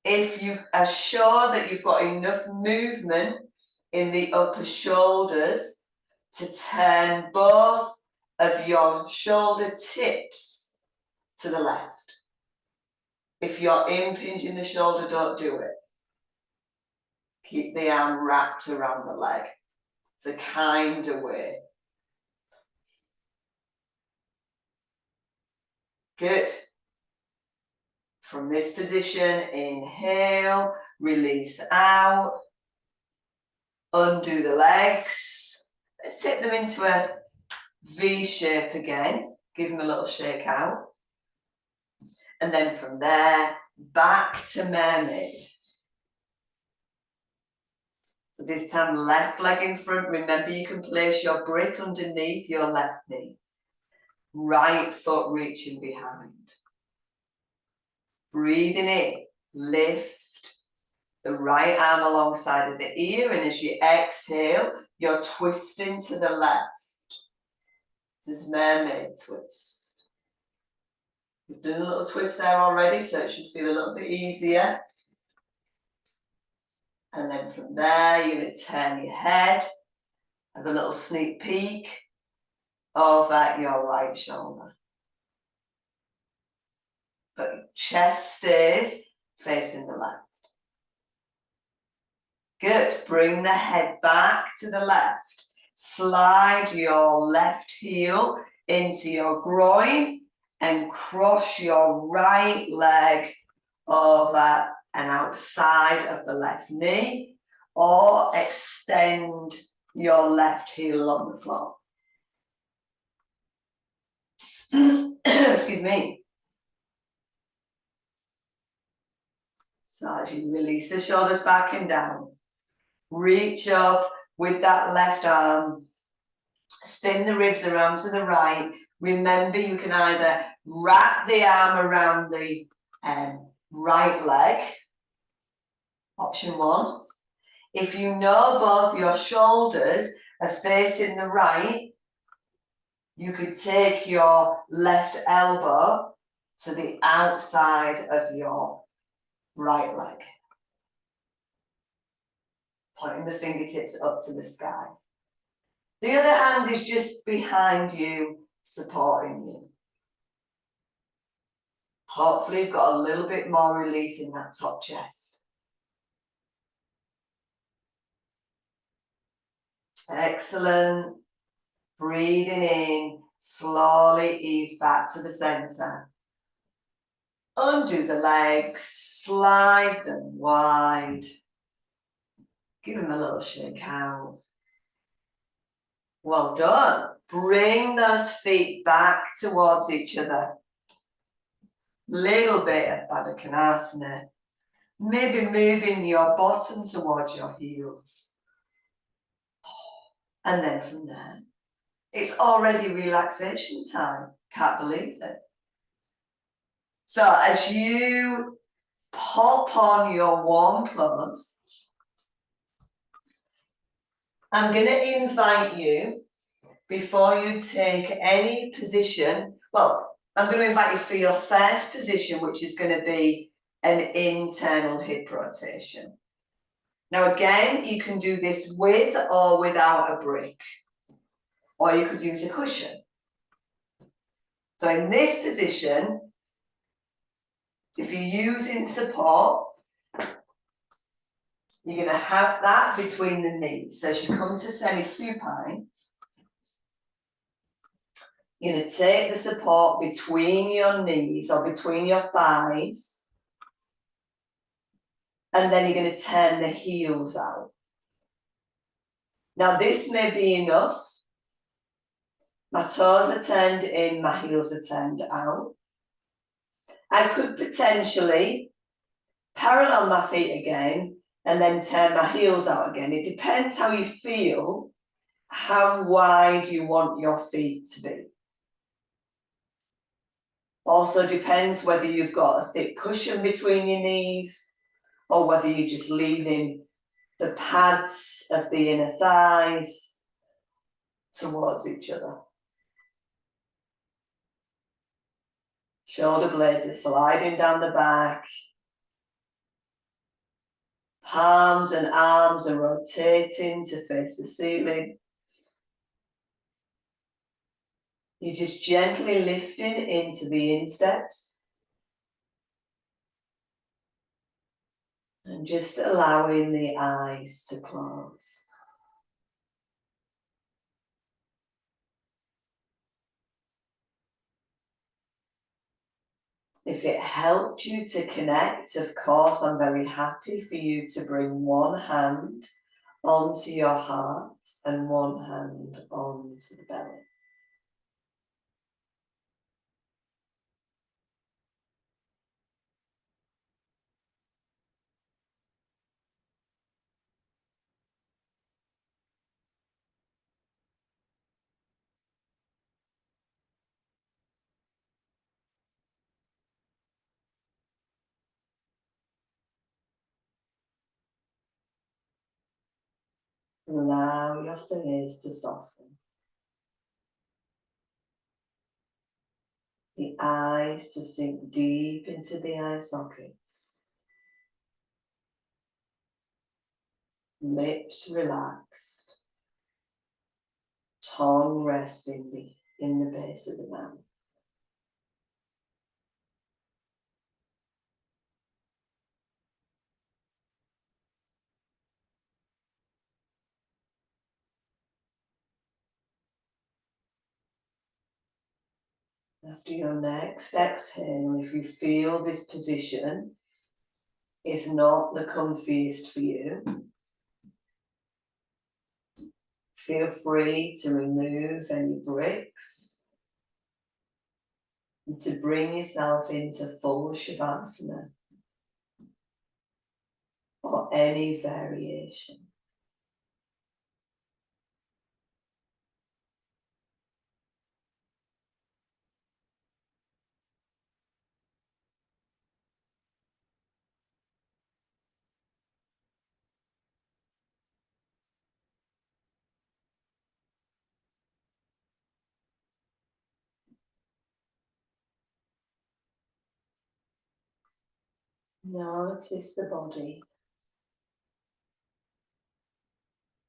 if you are sure that you've got enough movement in the upper shoulders to turn both of your shoulder tips to the left. If you're impinging the shoulder, don't do it. Keep the arm wrapped around the leg. It's a kinder way. Good. From this position, inhale, release out, undo the legs. Let's take them into a V shape again. Give them a little shake out. And then from there, back to mermaid. So this time, left leg in front. Remember, you can place your brick underneath your left knee. Right foot reaching behind. Breathing in, lift the right arm alongside of the ear, and as you exhale, you're twisting to the left. This is mermaid twist. You've done a little twist there already, so it should feel a little bit easier. And then from there, you're going to turn your head, have a little sneak peek over your right shoulder. But your chest stays facing the left. Good. Bring the head back to the left. Slide your left heel into your groin and cross your right leg over and outside of the left knee, or extend your left heel on the floor. Excuse me. So as you release the shoulders back and down, reach up with that left arm, spin the ribs around to the right. Remember, you can either wrap the arm around the right leg, option one. If you know both your shoulders are facing the right, you could take your left elbow to the outside of your right leg, pointing the fingertips up to the sky. The other hand is just behind you, supporting you. Hopefully you've got a little bit more release in that top chest. Excellent. Breathing in, slowly ease back to the center. Undo the legs, slide them wide. Give them a little shake out. Well done. Bring those feet back towards each other. Little bit of Baddha Konasana. Maybe moving your bottom towards your heels. And then from there, it's already relaxation time. Can't believe it. So as you pop on your warm clothes, I'm going to invite you, before you take any position, well, I'm going to invite you for your first position, which is going to be an internal hip rotation. Now again, you can do this with or without a brick, or you could use a cushion. So in this position, if you're using support, you're going to have that between the knees. So as you come to semi-supine, you're going to take the support between your knees or between your thighs, and then you're going to turn the heels out. Now this may be enough. My toes are turned in, my heels are turned out. I could potentially parallel my feet again and then turn my heels out again. It depends how you feel, how wide you want your feet to be. Also depends whether you've got a thick cushion between your knees or whether you're just leaning the pads of the inner thighs towards each other. Shoulder blades are sliding down the back. Palms and arms are rotating to face the ceiling. You're just gently lifting into the insteps and just allowing the eyes to close. If it helped you to connect, of course, I'm very happy for you to bring one hand onto your heart and one hand onto the belly. Allow your face to soften. The eyes to sink deep into the eye sockets. Lips relaxed. Tongue resting in the base of the mouth. After your next exhale, if you feel this position is not the comfiest for you, feel free to remove any bricks and to bring yourself into full Shavasana or any variation. Notice the body.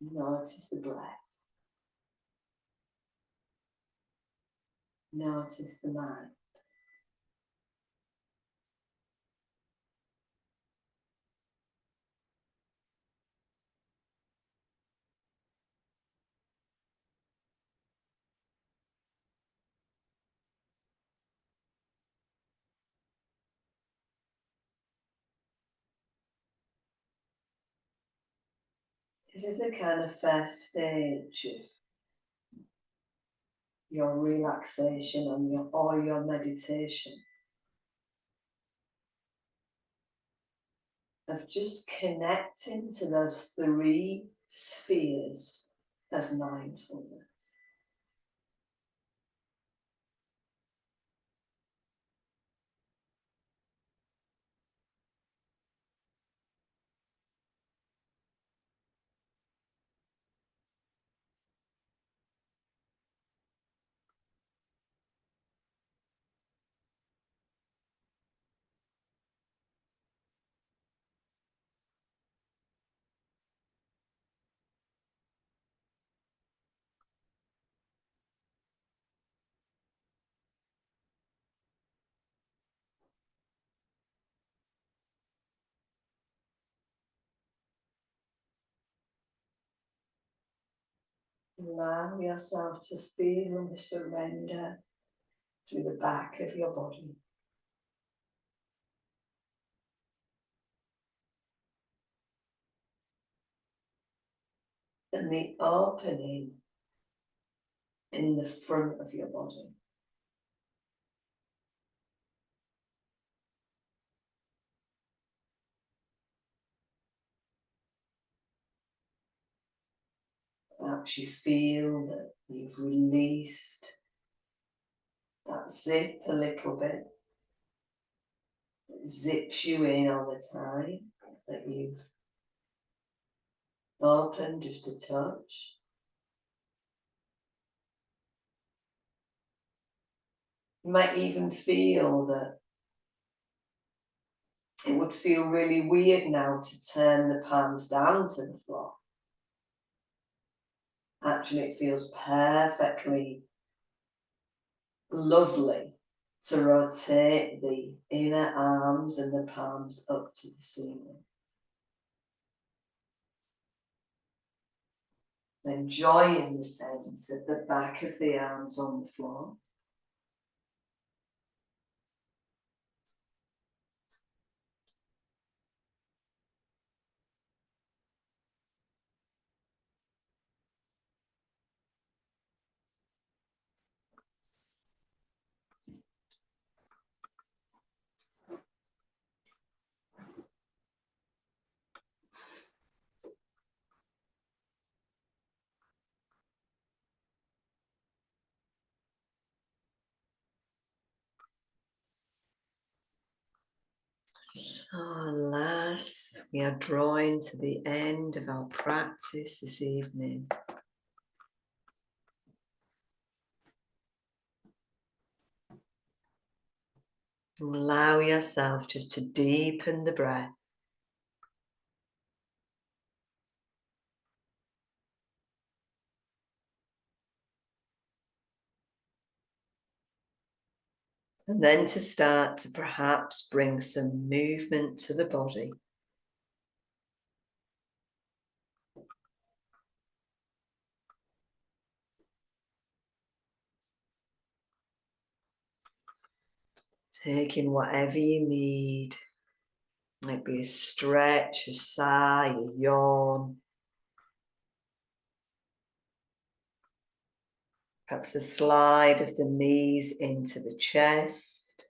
Notice the breath. Notice the mind. This is the kind of first stage of your relaxation or your meditation, of just connecting to those 3 spheres of mindfulness. Allow yourself to feel the surrender through the back of your body. And the opening in the front of your body. Perhaps you feel that you've released that zip a little bit. It zips you in all the time that you've opened just a touch. You might even feel that it would feel really weird now to turn the palms down to the floor. Actually, it feels perfectly lovely to rotate the inner arms and the palms up to the ceiling. Enjoying the sense of the back of the arms on the floor. So alas, we are drawing to the end of our practice this evening. Allow yourself just to deepen the breath. And then to start to perhaps bring some movement to the body. Taking whatever you need. Might be a stretch, a sigh, a yawn. Perhaps a slide of the knees into the chest.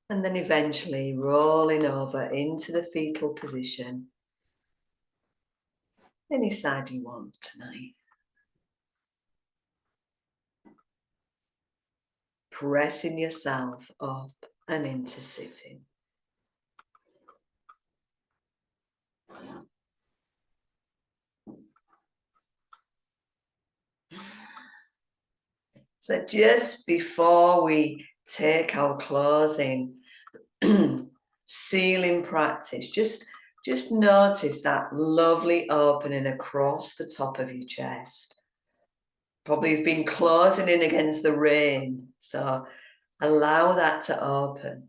And then eventually rolling over into the fetal position. Any side you want tonight. Pressing yourself up and into sitting. So just before we take our closing sealing practice, just notice that lovely opening across the top of your chest. Probably you've been closing in against the rain, so allow that to open.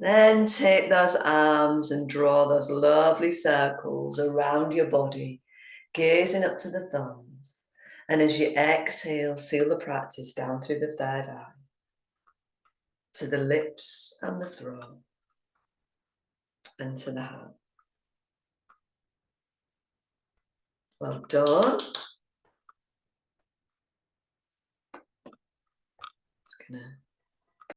Then take those arms and draw those lovely circles around your body, gazing up to the thumbs. And as you exhale, seal the practice down through the third eye, to the lips and the throat, and to the heart. Well done. Just gonna